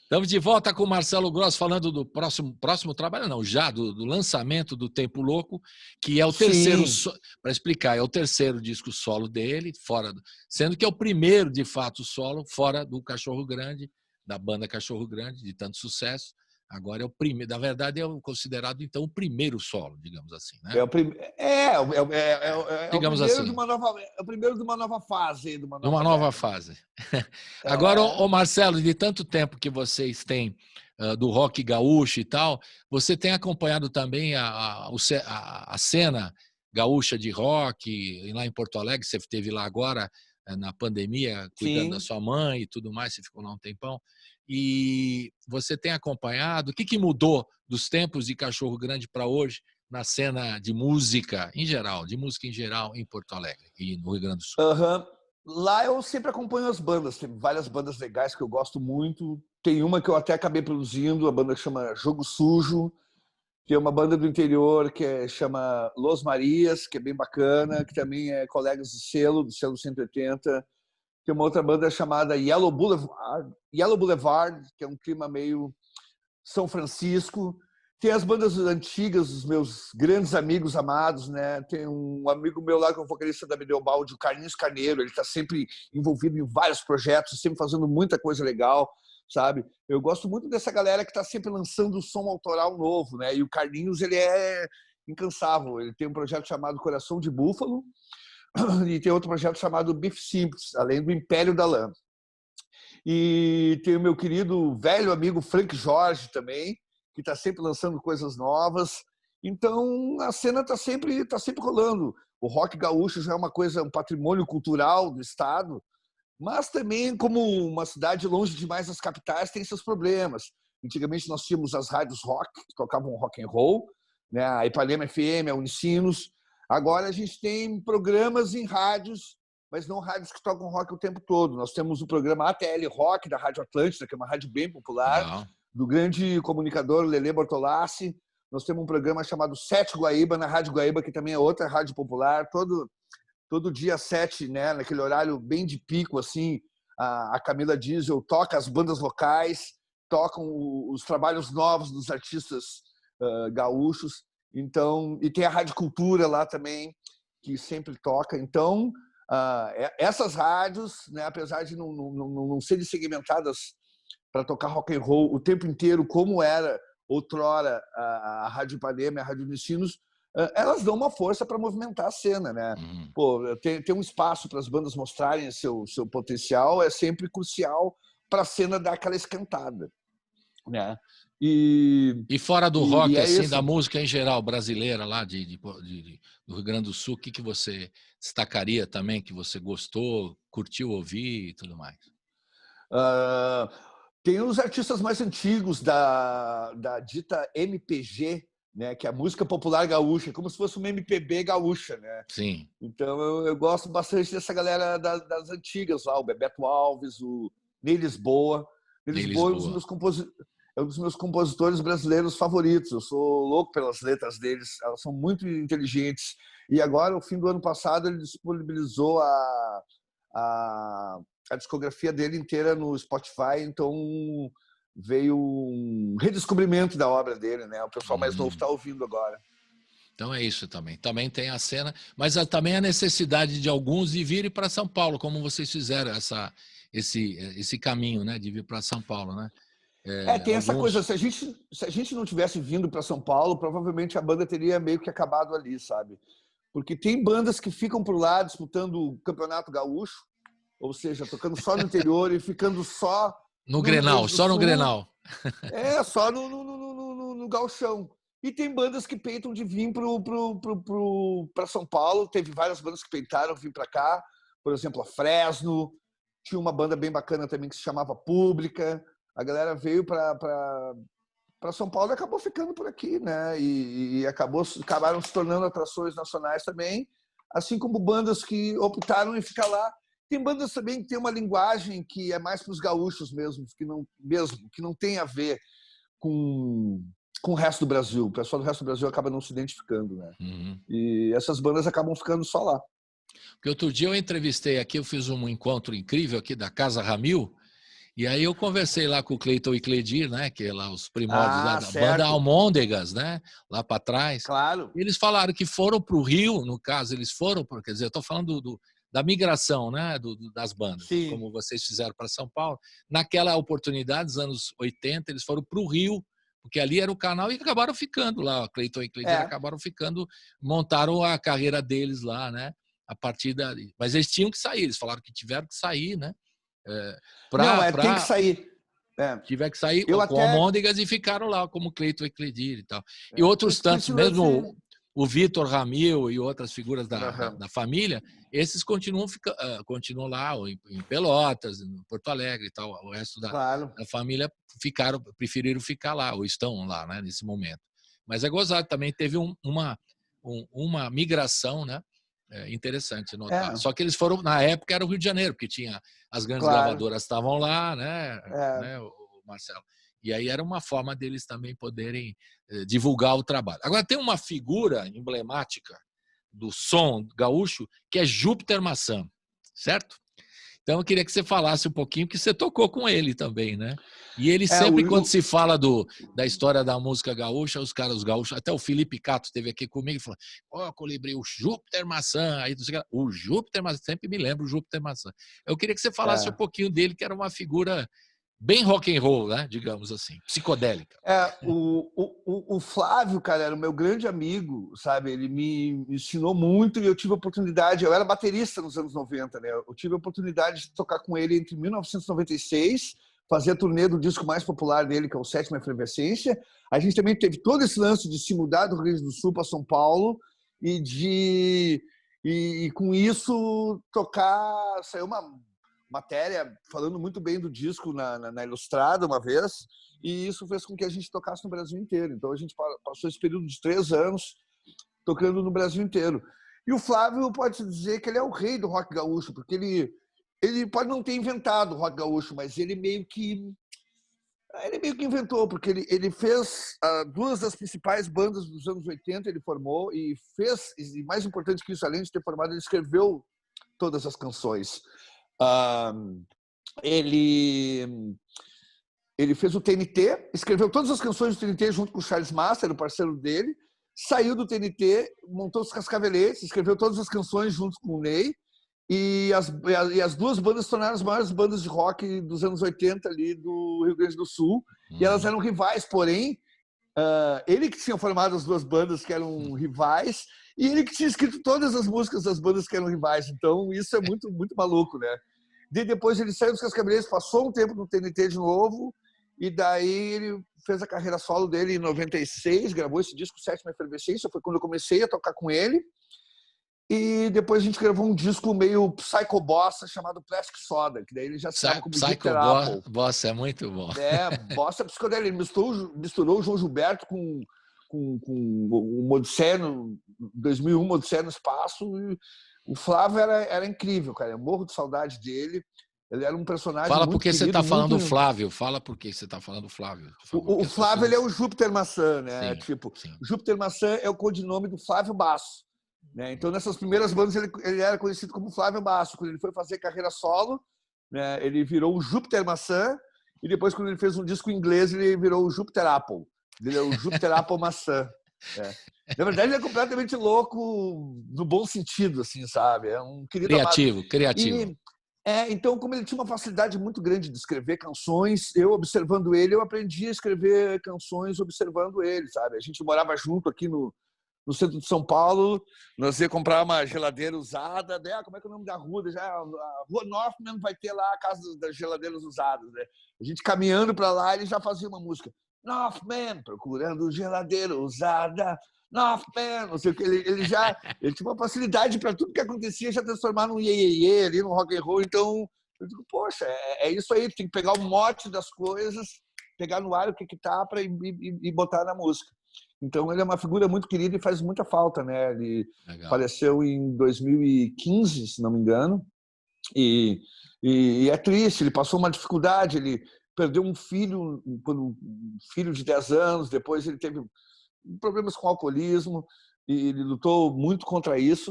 Estamos de volta com o Marcelo Gross falando do próximo trabalho, não, já do lançamento do Tempo Louco, que é o terceiro, para explicar, é o terceiro disco solo dele, sendo que é o primeiro, de fato, solo, fora do Cachorro Grande, da banda Cachorro Grande, de tanto sucesso. Agora é o primeiro, na verdade, é considerado, então, o primeiro solo, digamos assim, né? É o Digamos primeiro assim. de uma nova, é o primeiro de uma nova fase. De uma nova fase. Agora, ô Marcelo, de tanto tempo que vocês têm do rock gaúcho e tal, você tem acompanhado também a cena gaúcha de rock lá em Porto Alegre? Você esteve lá agora, na pandemia, cuidando da sua mãe e tudo mais, você ficou lá um tempão. E você tem acompanhado? O que mudou dos tempos de Cachorro Grande para hoje na cena de música em geral, em Porto Alegre e no Rio Grande do Sul? Lá eu sempre acompanho as bandas, tem várias bandas legais que eu gosto muito. Tem uma que eu até acabei produzindo, a banda que chama Jogo Sujo, que é uma banda do interior que chama Los Marias, que é bem bacana, que também é colegas de selo, do selo 180. Tem uma outra banda chamada Yellow Boulevard, que é um clima meio São Francisco. Tem as bandas antigas, os meus grandes amigos amados, né? Tem um amigo meu lá que é o vocalista da Bedelbalde, o Carlinhos Carneiro. Ele está sempre envolvido em vários projetos, sempre fazendo muita coisa legal, sabe? Eu gosto muito dessa galera que está sempre lançando som autoral novo, né? E o Carlinhos, ele é incansável. Ele tem um projeto chamado Coração de Búfalo e tem outro projeto chamado Beef Simples, além do Império da Lã. E tem o meu querido velho amigo Frank Jorge também, que está sempre lançando coisas novas. Então, a cena está sempre rolando. O rock gaúcho já é uma coisa, um patrimônio cultural do estado, mas também, como uma cidade longe demais das capitais, tem seus problemas. Antigamente, nós tínhamos as rádios rock, que tocavam rock and roll, né? A Ipanema FM, a Unicinos. Agora, a gente tem programas em rádios, mas não rádios que tocam rock o tempo todo. Nós temos o programa ATL Rock, da Rádio Atlântida, que é uma rádio bem popular, do grande comunicador Lelê Bortolassi. Nós temos um programa chamado Sete Guaíba, na Rádio Guaíba, que também é outra rádio popular. Todo dia 7, né, naquele horário bem de pico, assim, a Camila Diesel toca as bandas locais, tocam os trabalhos novos dos artistas gaúchos. Então, e tem a Rádio Cultura lá também, que sempre toca. Então, essas rádios, né, apesar de não serem segmentadas para tocar rock and roll o tempo inteiro, como era outrora a Rádio Ipanema e a Rádio Unicinos, elas dão uma força para movimentar a cena, né? Pô, ter um espaço para as bandas mostrarem seu potencial é sempre crucial para a cena dar aquela esquentada, né? E fora do rock, assim, isso. da música em geral brasileira lá do Rio Grande do Sul, o que você destacaria também, que você gostou, curtiu ouvir e tudo mais? Tem os artistas mais antigos da dita MPG, né, que é a música popular gaúcha, como se fosse uma MPB gaúcha, né? Sim. Então eu gosto bastante dessa galera das antigas lá, o Bebeto Alves, o Ney Lisboa. Ney Lisboa é um dos meus compositores brasileiros favoritos. Eu sou louco pelas letras deles, elas são muito inteligentes. E agora, no fim do ano passado, ele disponibilizou a discografia dele inteira no Spotify, então veio um redescobrimento da obra dele, né? O pessoal mais novo está ouvindo agora. Então é isso também. Também tem a cena, mas também a necessidade de alguns de virem para São Paulo, como vocês fizeram esse caminho, né? De vir para São Paulo, né? Tem essa coisa, se a gente não tivesse vindo para São Paulo, provavelmente a banda teria meio que acabado ali, sabe? Porque tem bandas que ficam por lá disputando o Campeonato Gaúcho, ou seja, tocando só no interior e ficando só no Grenal, só no Grenal. Só no gauchão. E tem bandas que peitam de vir para São Paulo. Teve várias bandas que peitaram vir para cá. Por exemplo, a Fresno. Tinha uma banda bem bacana também que se chamava Pública. A galera veio para São Paulo e acabou ficando por aqui, né? E acabaram se tornando atrações nacionais também, assim como bandas que optaram em ficar lá. Tem bandas também que tem uma linguagem que é mais para os gaúchos mesmo, que não tem a ver com o resto do Brasil. O pessoal do resto do Brasil acaba não se identificando, né? E essas bandas acabam ficando só lá. Porque outro dia eu entrevistei aqui, eu fiz um encontro incrível aqui da Casa Ramil, E aí eu conversei lá com o Cleiton e Cledir, né? Que é lá os primórdios lá da certo. banda Almôndegas, né? Lá para trás. Claro. Eles falaram que foram para o Rio, no caso, eles foram, quer dizer, eu estou falando da migração, né? Das bandas, Sim. como vocês fizeram para São Paulo. Naquela oportunidade, nos anos 80, eles foram para o Rio, porque ali era o canal e acabaram ficando lá. Cleiton e Cledir acabaram ficando, montaram a carreira deles lá, né? A partir dali. Mas eles tinham que sair, eles falaram que tiveram que sair, né? Tem que sair. Tiver que sair Eu com Almôndegas e ficaram lá, como Cleiton e Cledir e tal. E outros tantos, mesmo o Vitor Ramil e outras figuras da família, esses continuam lá em Pelotas, em Porto Alegre e tal. O resto da família preferiram ficar lá, ou estão lá, né, nesse momento. Mas é gozado, também teve uma migração, né? Interessante notar. Só que eles foram, na época, era o Rio de Janeiro, porque tinha as grandes gravadoras estavam lá, né, o Marcelo? E aí era uma forma deles também poderem divulgar o trabalho. Agora, tem uma figura emblemática do som gaúcho, que é Júpiter Maçã, certo? Então, eu queria que você falasse um pouquinho, que você tocou com ele também, né? E ele sempre, quando se fala da história da música gaúcha, os gaúchos, até o Felipe Cato esteve aqui comigo e falou: ó, Colibri, o Júpiter Maçã. Aí, o Júpiter Maçã, sempre me lembro o Júpiter Maçã. Eu queria que você falasse um pouquinho dele, que era uma figura bem rock and roll, né? Digamos assim, psicodélica. O Flávio, cara, era o meu grande amigo, sabe? Ele me ensinou muito e eu tive a oportunidade, eu era baterista nos anos 90, né? Eu tive a oportunidade de tocar com ele entre 1996, fazer a turnê do disco mais popular dele, que é o Sétima Efervescência. A gente também teve todo esse lance de se mudar do Rio Grande do Sul para São Paulo e com isso tocar, saiu uma matéria falando muito bem do disco na Ilustrada uma vez, e isso fez com que a gente tocasse no Brasil inteiro. Então a gente passou esse período de 3 anos tocando no Brasil inteiro. E o Flávio pode-se dizer que ele é o rei do rock gaúcho, porque ele pode não ter inventado o rock gaúcho, mas ele meio que inventou, porque ele fez 2 das principais bandas dos anos 80, ele formou e fez, e mais importante que isso, além de ter formado, ele escreveu todas as canções. Ele fez o TNT, escreveu todas as canções do TNT junto com o Charles Master, o parceiro dele, saiu do TNT, montou os Cascaveletes, escreveu todas as canções junto com o Ney, e as 2 bandas se tornaram as maiores bandas de rock dos anos 80 ali do Rio Grande do Sul, e elas eram rivais, porém, ele que tinha formado as 2 bandas que eram rivais, e ele que tinha escrito todas as músicas das bandas que eram rivais. Então, isso é muito, muito maluco, né? Depois ele saiu dos Cascaveletes, passou um tempo no TNT de novo, e daí ele fez a carreira solo dele em 96, gravou esse disco Sétima Efervescência, foi quando eu comecei a tocar com ele. E depois a gente gravou um disco meio psycho-bossa chamado Plastic Soda, que daí ele já estava como Psycho-bossa é muito bom. Bossa psicodélica. Ele misturou o João Gilberto com o Odisseia, 2001, Odisseia no Espaço. E o Flávio era incrível, cara. Eu morro de saudade dele. Ele era um personagem Fala muito porque querido, você está falando do Flávio. Fala por que você está falando do Flávio. O Flávio, ele é o Júpiter Maçã, né? Sim. Júpiter Maçã é o codinome do Flávio Basso, né? Então, nessas primeiras bandas, ele era conhecido como Flávio Basso. Quando ele foi fazer carreira solo, né, ele virou o Júpiter Maçã, e depois, quando ele fez um disco em inglês, ele virou o Júpiter Apple. Ele é o Júpiter Apple Maçã. Na verdade, ele é completamente louco no bom sentido, assim, sabe? É um querido criativo. Então, como ele tinha uma facilidade muito grande de escrever canções, eu observando ele, eu aprendi a escrever canções observando ele, sabe? A gente morava junto aqui no centro de São Paulo, nós ia comprar uma geladeira usada, né? Como é que é o nome da rua? A Rua Northman vai ter lá a casa das geladeiras usadas, né? A gente caminhando para lá, ele já fazia uma música. Northman, procurando geladeira usada, Northman, não sei o que. Ele tinha uma facilidade para tudo que acontecia, já transformar num iê ali, no rock and roll. Então, eu digo, poxa, é isso aí, tem que pegar o mote das coisas, pegar no ar o que tá e botar na música. Então, ele é uma figura muito querida e faz muita falta, né? Ele faleceu em 2015, se não me engano, e é triste, ele passou uma dificuldade, ele perdeu um filho de 10 anos, depois ele teve problemas com alcoolismo, e ele lutou muito contra isso,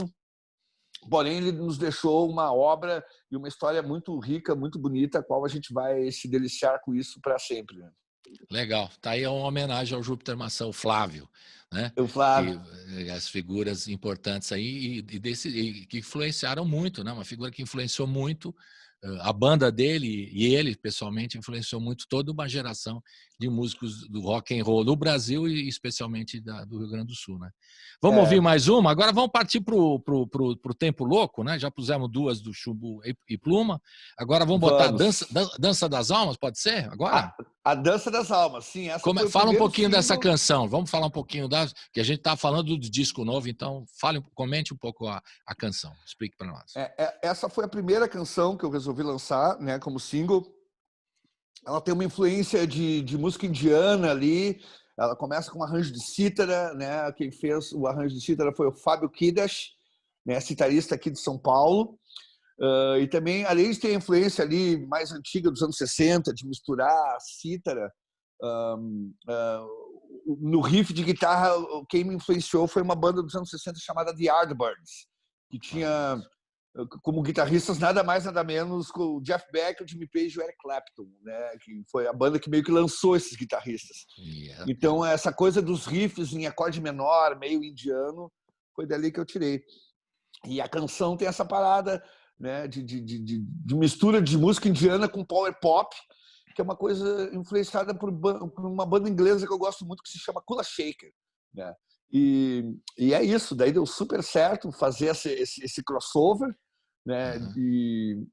porém ele nos deixou uma obra e uma história muito rica, muito bonita, a qual a gente vai se deliciar com isso para sempre. Né? Legal. Tá aí uma homenagem ao Júpiter Maçã, o Flávio, né? O Flávio. E as figuras importantes aí e que influenciaram muito, né? Uma figura que influenciou muito a banda dele e ele pessoalmente influenciou muito toda uma geração de músicos do rock and roll no Brasil e especialmente do Rio Grande do Sul, né? Vamos ouvir mais uma? Agora vamos partir pro Tempo Louco, né? Já pusemos duas do Chumbo e Pluma. Agora vamos botar a Dança das Almas, pode ser? Agora? A Dança das Almas, sim. Fala um pouquinho dessa canção. Vamos falar um pouquinho que a gente está falando do disco novo, então comente um pouco a canção. Explique para nós. Essa foi a primeira canção que eu resolvi lançar, né, como single. Ela tem uma influência de música indiana ali. Ela começa com um arranjo de cítara, né? Quem fez o arranjo de cítara foi o Fábio Kidas, né, citarista aqui de São Paulo. E também, além de ter a influência ali mais antiga dos anos 60, de misturar a cítara, no riff de guitarra, quem me influenciou foi uma banda dos anos 60 chamada The Yardbirds, que tinha como guitarristas nada mais, nada menos com o Jeff Beck, o Jimmy Page e o Eric Clapton, né? Que foi a banda que meio que lançou esses guitarristas. Yeah. Então, essa coisa dos riffs em acorde menor, meio indiano, foi dali que eu tirei. E a canção tem essa parada, né, de mistura de música indiana com power pop, que é uma coisa influenciada por uma banda inglesa que eu gosto muito, que se chama Kula Shaker, né? E é isso, daí deu super certo fazer esse crossover, né? E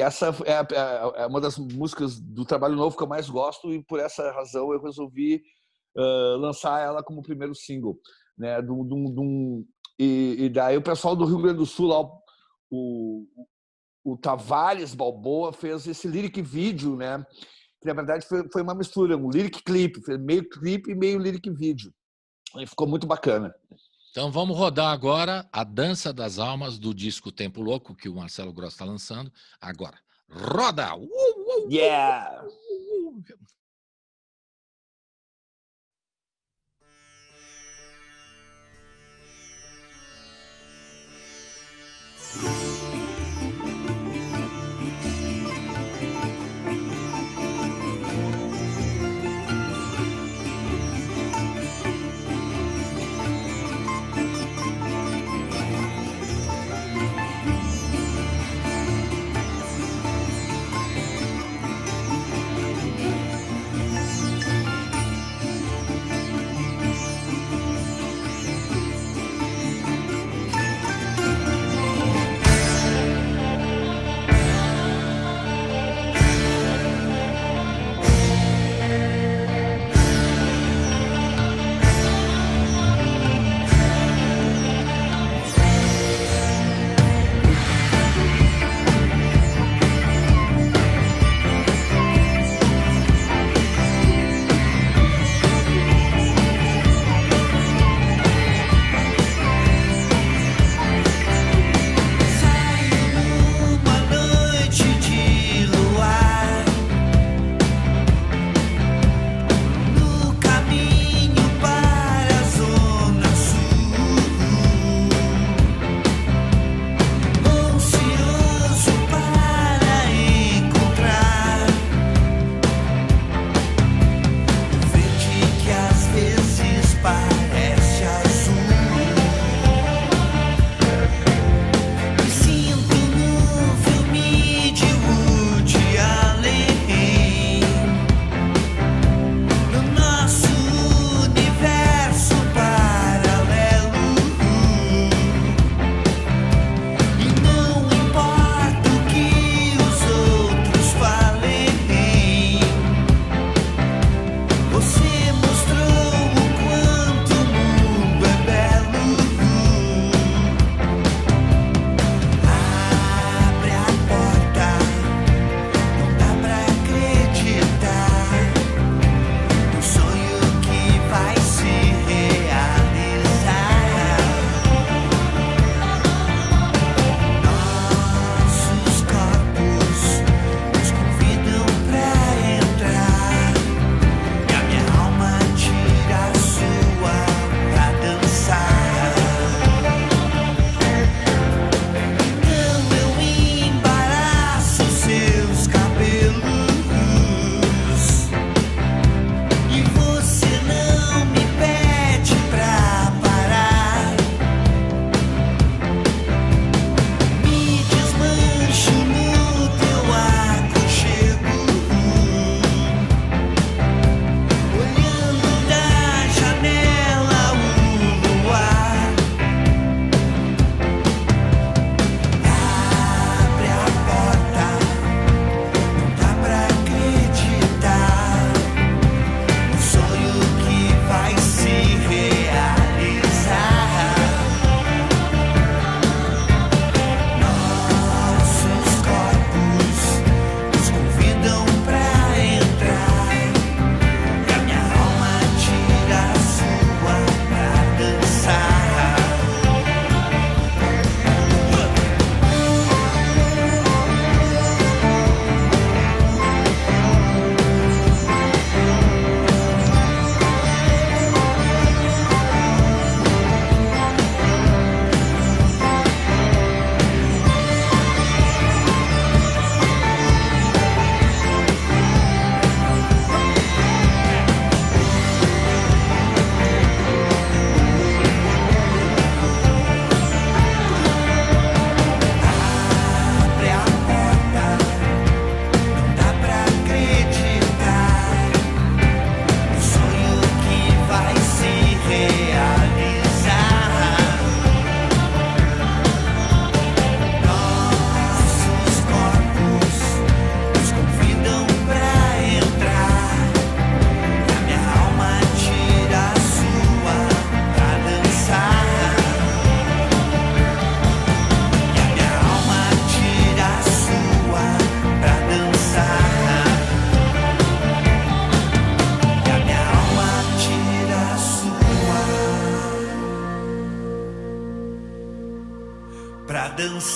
essa é uma das músicas do trabalho novo que eu mais gosto, e por essa razão eu resolvi lançar ela como primeiro single, né? E daí o pessoal do Rio Grande do Sul, lá, o Tavares Balboa, fez esse lyric vídeo, né? Que na verdade foi uma mistura, um lyric clip, meio clipe e meio lyric vídeo. E ficou muito bacana. Então vamos rodar agora a Dança das Almas do disco Tempo Louco, que o Marcelo Gross está lançando agora. Roda! Yeah!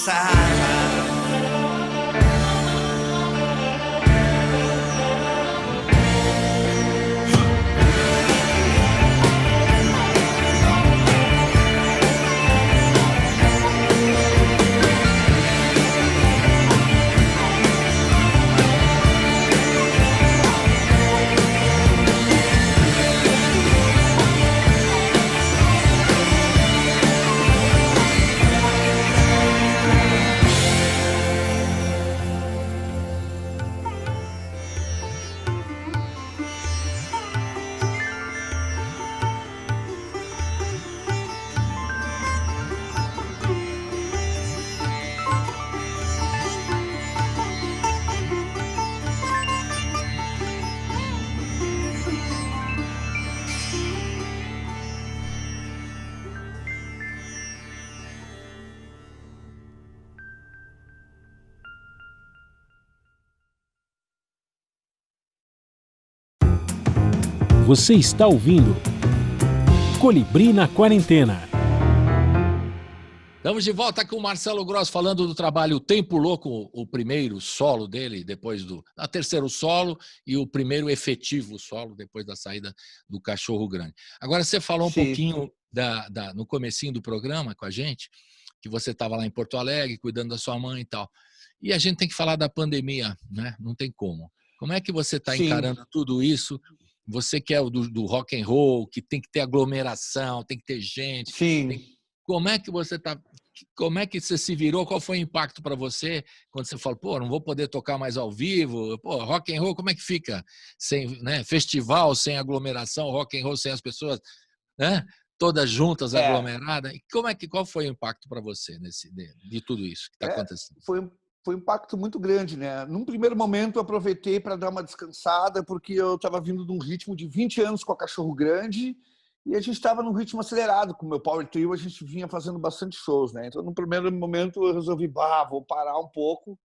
passar. Você está ouvindo Colibri na Quarentena. Estamos de volta com o Marcelo Gross falando do trabalho Tempo Louco, o primeiro solo dele, depois do terceiro solo e o primeiro efetivo solo depois da saída do Cachorro Grande. Agora você falou um pouquinho no comecinho do programa com a gente, que você estava lá em Porto Alegre cuidando da sua mãe e tal. E a gente tem que falar da pandemia, né? Não tem como. Como é que você está encarando tudo isso? Você que é o do rock and roll, que tem que ter aglomeração, tem que ter gente. Sim. Como é que você tá? Como é que você se virou? Qual foi o impacto para você quando você falou, pô, não vou poder tocar mais ao vivo? Pô, rock and roll, como é que fica? Sem, né, festival sem aglomeração, rock and roll sem as pessoas, né, todas juntas, aglomeradas. E qual foi o impacto para você de tudo isso que está acontecendo? Foi um impacto muito grande, né? Num primeiro momento, eu aproveitei para dar uma descansada, porque eu estava vindo de um ritmo de 20 anos com a Cachorro Grande e a gente estava num ritmo acelerado. Com o meu Power Trio, a gente vinha fazendo bastante shows, né? Então, no primeiro momento, eu resolvi, vou parar um pouco,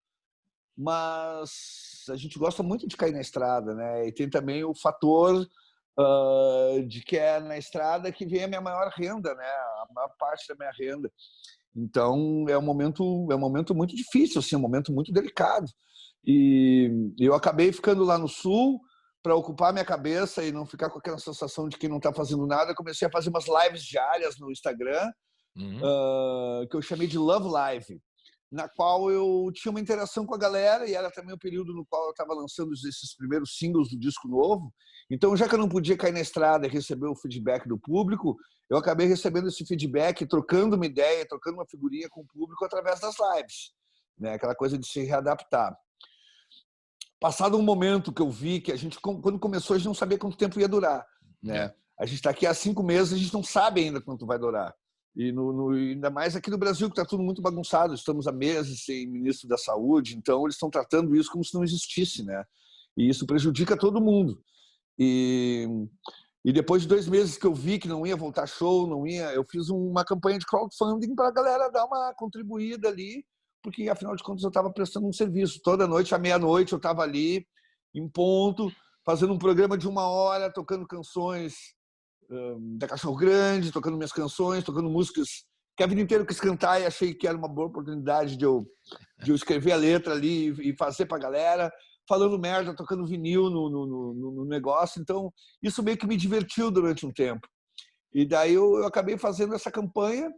mas a gente gosta muito de cair na estrada, né? E tem também o fator de que é na estrada que vem a minha maior renda, né? A maior parte da minha renda. Então, é um momento muito difícil, assim, um momento muito delicado. E eu acabei ficando lá no Sul para ocupar minha cabeça e não ficar com aquela sensação de que não está fazendo nada. Eu comecei a fazer umas lives diárias no Instagram, que eu chamei de Love Live, na qual eu tinha uma interação com a galera, e era também o período no qual eu estava lançando esses primeiros singles do disco novo. Então, já que eu não podia cair na estrada e receber o feedback do público, eu acabei recebendo esse feedback, trocando uma ideia, trocando uma figurinha com o público através das lives, né? Aquela coisa de se readaptar. Passado um momento que eu vi que a gente, quando começou, a gente não sabia quanto tempo ia durar, né? A gente está aqui há 5 meses, a gente não sabe ainda quanto vai durar. E ainda mais aqui no Brasil, que está tudo muito bagunçado. Estamos há meses sem ministro da Saúde, então eles estão tratando isso como se não existisse, né? E isso prejudica todo mundo. E depois de 2 meses que eu vi que não ia voltar show, eu fiz uma campanha de crowdfunding para a galera dar uma contribuída ali, porque afinal de contas eu estava prestando um serviço. Toda noite, à meia-noite, eu estava ali, em ponto, fazendo um programa de 1 hora, tocando canções da Cachorro Grande, tocando minhas canções, tocando músicas que a vida inteira eu quis cantar e achei que era uma boa oportunidade de eu escrever a letra ali e fazer para a galera, falando merda, tocando vinil no negócio. Então, isso meio que me divertiu durante um tempo. E daí eu acabei fazendo essa campanha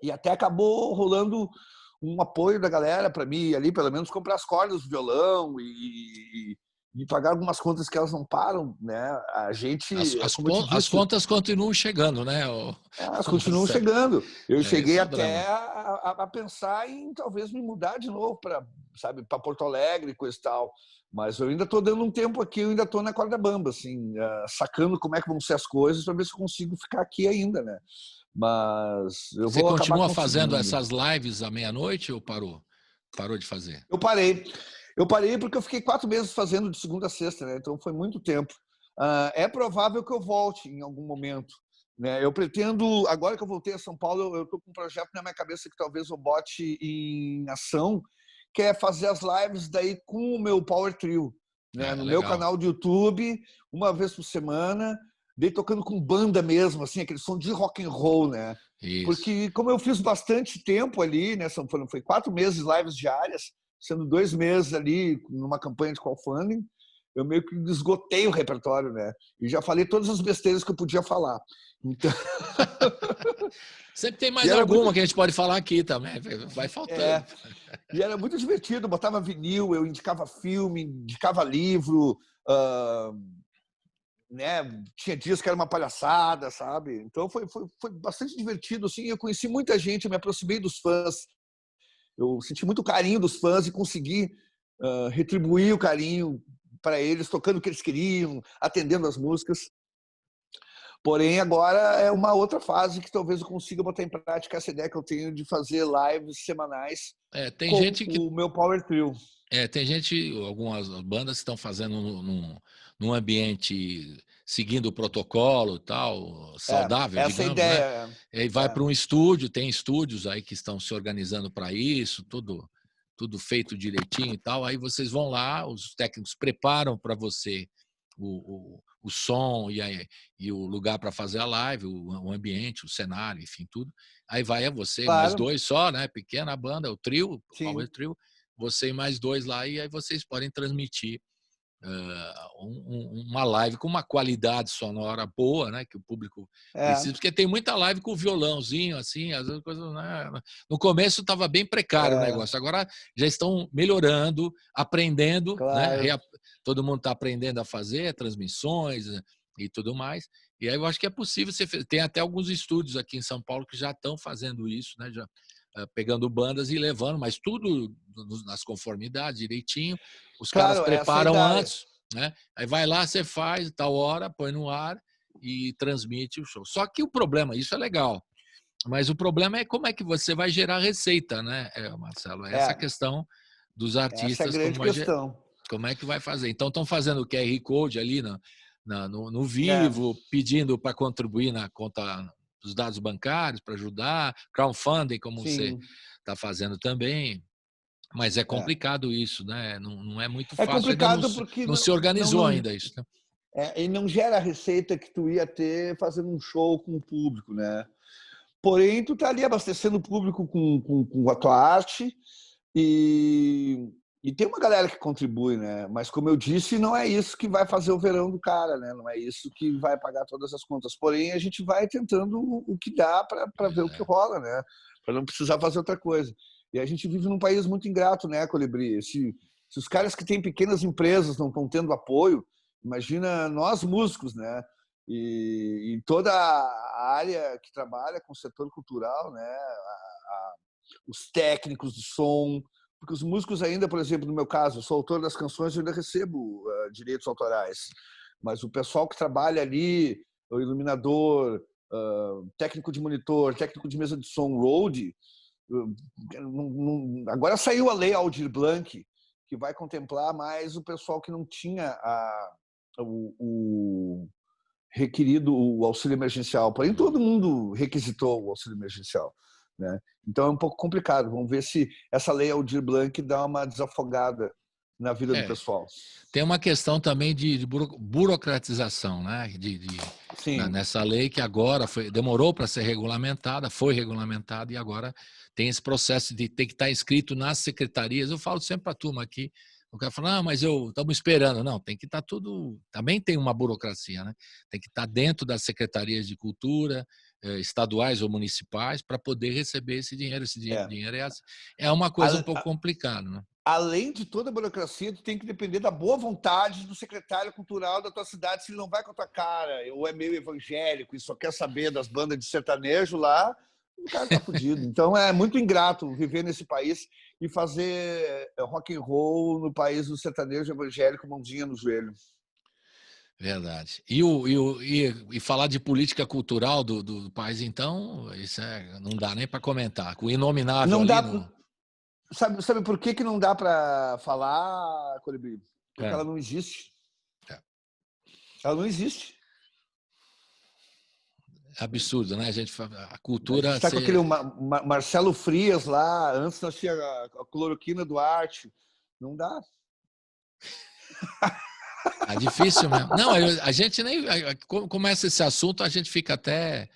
e até acabou rolando um apoio da galera para mim ali, pelo menos comprar as cordas do violão e pagar algumas contas que elas não param, né? A gente... As contas continuam chegando, né? Elas continuam chegando. Eu cheguei até a pensar em talvez me mudar de novo para Porto Alegre e coisa e tal. Mas eu ainda estou dando um tempo aqui, eu ainda estou na corda bamba, assim, sacando como é que vão ser as coisas para ver se eu consigo ficar aqui ainda, né? Mas eu Você vou continua fazendo essas lives à meia-noite ou parou? Parou de fazer? Eu parei porque eu fiquei 4 meses fazendo de segunda a sexta, né? Então foi muito tempo. É provável que eu volte em algum momento, né? Eu pretendo, agora que eu voltei a São Paulo, eu estou com um projeto na minha cabeça que talvez eu bote em ação, que é fazer as lives daí com o meu Power Trio, né? No meu canal de YouTube, uma vez por semana, daí tocando com banda mesmo, assim, aquele som de rock and roll, né? Isso. Porque como eu fiz bastante tempo ali, né, foi 4 meses lives diárias, sendo 2 meses ali numa campanha de crowdfunding, eu meio que esgotei o repertório, né? E já falei todas as besteiras que eu podia falar. Então... Sempre tem mais alguma que a gente pode falar aqui também, vai faltando. E era muito divertido, eu botava vinil, eu indicava filme, indicava livro, né? Tinha dias que era uma palhaçada, sabe? Então foi bastante divertido, assim. Eu conheci muita gente, eu me aproximei dos fãs, eu senti muito carinho dos fãs e consegui retribuir o carinho para eles, tocando o que eles queriam, atendendo as músicas. Porém, agora é uma outra fase que talvez eu consiga botar em prática essa ideia que eu tenho de fazer lives semanais tem com gente que... o meu Power Trio. Tem gente, algumas bandas estão fazendo num ambiente seguindo o protocolo e tal, saudável, essa digamos, ideia, né? E vai para um estúdio, tem estúdios aí que estão se organizando para isso, tudo feito direitinho e tal. Aí vocês vão lá, os técnicos preparam para você o som e o lugar para fazer a live, o ambiente, o cenário, enfim, tudo. Aí vai você, mais 2 só, né? Pequena banda, o trio, o Power Trio, você e mais 2 lá, e aí vocês podem transmitir uma live com uma qualidade sonora boa, né? Que o público precisa, porque tem muita live com violãozinho, assim, às vezes coisas, né? No começo estava bem precário o negócio, agora já estão melhorando, aprendendo, né? Todo mundo está aprendendo a fazer transmissões e tudo mais. E aí eu acho que é possível, tem até alguns estúdios aqui em São Paulo que já estão fazendo isso, né? Já pegando bandas e levando, mas tudo nas conformidades, direitinho. Os caras preparam antes, né? Aí vai lá, você faz, tal hora, põe no ar e transmite o show. Só que o problema, isso é legal, mas o problema é como é que você vai gerar receita, né, Marcelo? Essa questão dos artistas, essa é a grande questão. Como é que vai fazer? Então estão fazendo o QR Code ali no Vivo, pedindo para contribuir na conta dos dados bancários para ajudar, crowdfunding, como você está fazendo também, mas é complicado isso, né? Não é muito fácil. É complicado porque não se organizou ainda isso. Né? E não gera a receita que tu ia ter fazendo um show com o público, né? Porém, tu tá ali abastecendo o público com a tua arte e tem uma galera que contribui, né? Mas, como eu disse, não é isso que vai fazer o verão do cara, né? Não é isso que vai pagar todas as contas. Porém, a gente vai tentando o que dá para ver o que rola, né? Para não precisar fazer outra coisa. E a gente vive num país muito ingrato, né, Colibri? Se os caras que têm pequenas empresas não estão tendo apoio, imagina nós músicos, né? E toda a área que trabalha com o setor cultural, né? Os técnicos de som, porque os músicos ainda, por exemplo, no meu caso, eu sou autor das canções e ainda recebo direitos autorais. Mas o pessoal que trabalha ali, o iluminador, técnico de monitor, técnico de mesa de som, road, agora saiu a lei Aldir Blanc, que vai contemplar mais o pessoal que não tinha o requerido o auxílio emergencial. Porém, todo mundo requisitou o auxílio emergencial, né? Então é um pouco complicado. Vamos ver se essa lei Aldir Blanc dá uma desafogada na vida do pessoal. Tem uma questão também de burocratização, né? Nessa lei que agora demorou para ser regulamentada, foi regulamentada e agora tem esse processo de ter que estar inscrito nas secretarias. Eu falo sempre para a turma aqui, o cara fala, mas estamos esperando. Não, tem que estar tudo... Também tem uma burocracia, né? Tem que estar dentro das secretarias de cultura, estaduais ou municipais, para poder receber esse dinheiro. Esse dinheiro é uma coisa um pouco complicada, né? Além de toda a burocracia, tu tem que depender da boa vontade do secretário cultural da tua cidade, se ele não vai com a tua cara, ou é meio evangélico e só quer saber das bandas de sertanejo lá, o cara tá fudido. Então é muito ingrato viver nesse país e fazer rock and roll no país do sertanejo evangélico, mãozinha no joelho. Verdade. E falar de política cultural do país, então, isso não dá nem para comentar. Com o inominável não ali... Dá... Sabe por que não dá para falar, Colibri? Porque ela não existe. Ela não existe. É absurdo, né? A cultura... A gente está com aquele Marcelo Frias lá, antes nós tínhamos a Cloroquina Duarte. Não dá. É difícil mesmo. Não, a gente nem... Começa esse assunto, a gente fica até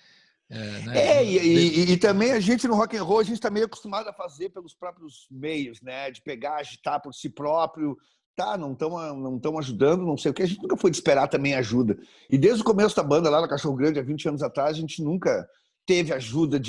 Né? E também a gente no rock and roll, a gente está meio acostumado a fazer pelos próprios meios, né? De pegar, agitar por si próprio. Tá, não estão ajudando, não sei o que. A gente nunca foi de esperar também ajuda. E desde o começo da banda, lá no Cachorro Grande, há 20 anos atrás, a gente nunca teve ajuda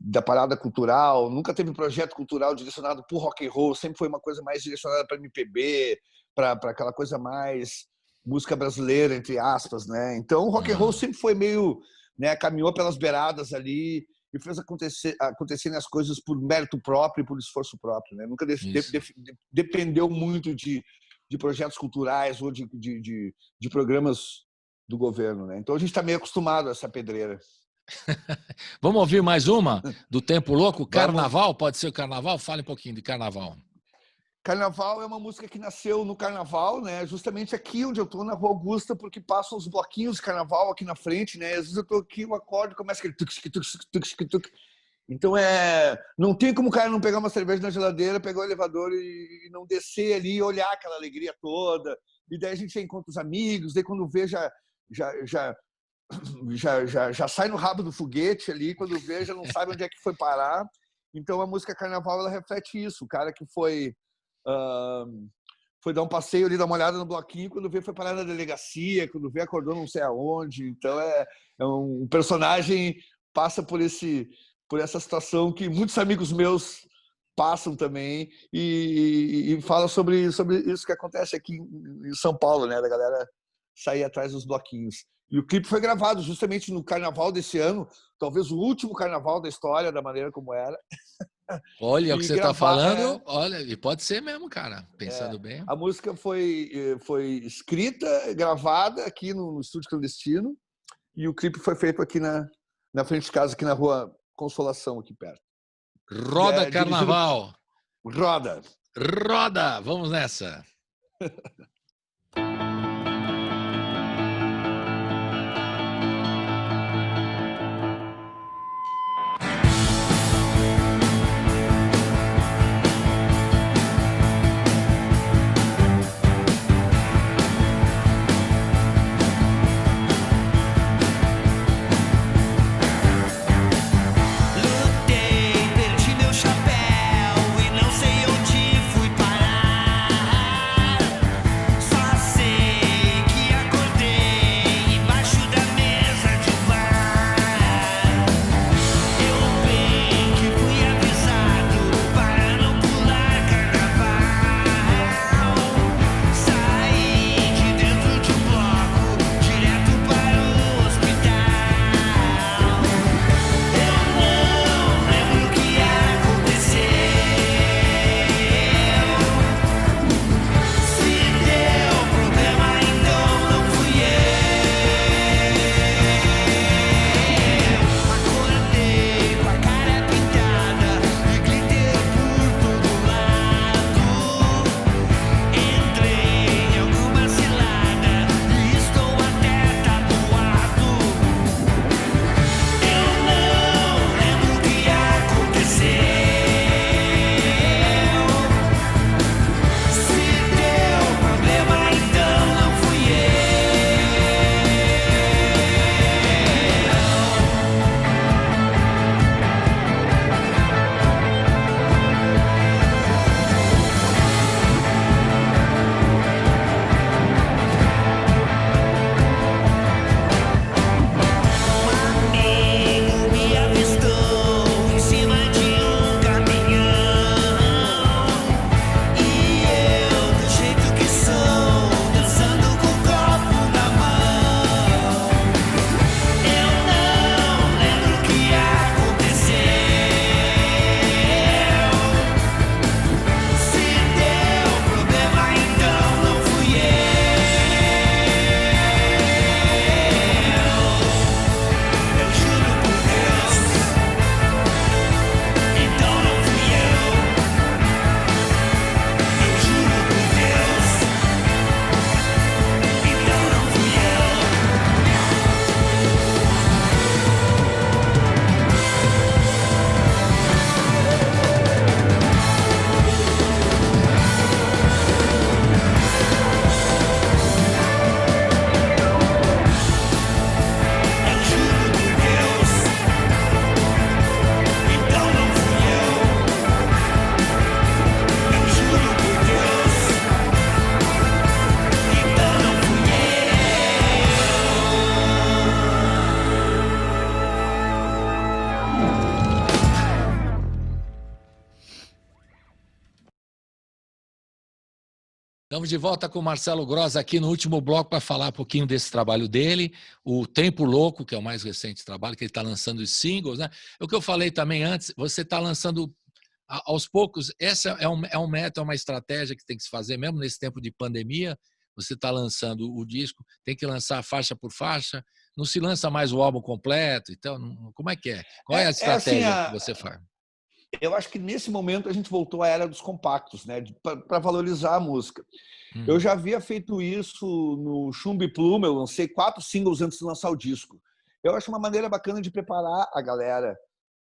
da parada cultural, nunca teve projeto cultural direcionado por rock and roll, sempre foi uma coisa mais direcionada para MPB, para aquela coisa mais música brasileira, entre aspas, né? Então o rock and roll sempre foi meio, né, caminhou pelas beiradas ali e fez acontecerem as coisas por mérito próprio e por esforço próprio, né? Nunca dependeu muito de projetos culturais ou de programas do governo, né? Então a gente está meio acostumado a essa pedreira. Vamos ouvir mais uma do Tempo Louco? Carnaval? Pode ser o Carnaval? Fale um pouquinho de Carnaval. Carnaval é uma música que nasceu no Carnaval, né? Justamente aqui onde eu estou, na Rua Augusta, porque passam os bloquinhos de Carnaval aqui na frente, né? Às vezes eu estou aqui, o acorde começa aquele tuk. Então não tem como o cara não pegar uma cerveja na geladeira, pegar o elevador e não descer ali e olhar aquela alegria toda. E daí a gente encontra os amigos, daí quando vê já sai no rabo do foguete ali, quando vê já não sabe onde é que foi parar. Então a música Carnaval, ela reflete isso. O cara que foi dar um passeio ali, dar uma olhada no bloquinho, quando vê foi parar na delegacia, quando vê acordou não sei aonde. Então é um personagem passa por essa situação que muitos amigos meus passam também e fala sobre isso que acontece aqui em São Paulo, né, da galera sair atrás dos bloquinhos. E o clipe foi gravado justamente no Carnaval desse ano, talvez o último Carnaval da história, da maneira como era. Olha o que você está falando, olha, e pode ser mesmo, cara, pensando bem. A música foi escrita, gravada aqui no Estúdio Clandestino, e o clipe foi feito aqui na frente de casa, aqui na Rua Consolação, aqui perto. Roda Carnaval. Roda, vamos nessa. Só sei Estamos de volta com o Marcelo Gross aqui no último bloco para falar um pouquinho desse trabalho dele, o Tempo Louco, que é o mais recente trabalho, que ele está lançando os singles, né? O que eu falei também antes, você está lançando aos poucos, essa é um método, é uma estratégia que tem que se fazer, mesmo nesse tempo de pandemia, você está lançando o disco, tem que lançar faixa por faixa, não se lança mais o álbum completo, então, como é que é? Qual é a estratégia que você faz? Eu acho que nesse momento a gente voltou à era dos compactos, né? Para valorizar a música. Eu já havia feito isso no Chumbo e Pluma, eu lancei 4 singles antes de lançar o disco. Eu acho uma maneira bacana de preparar a galera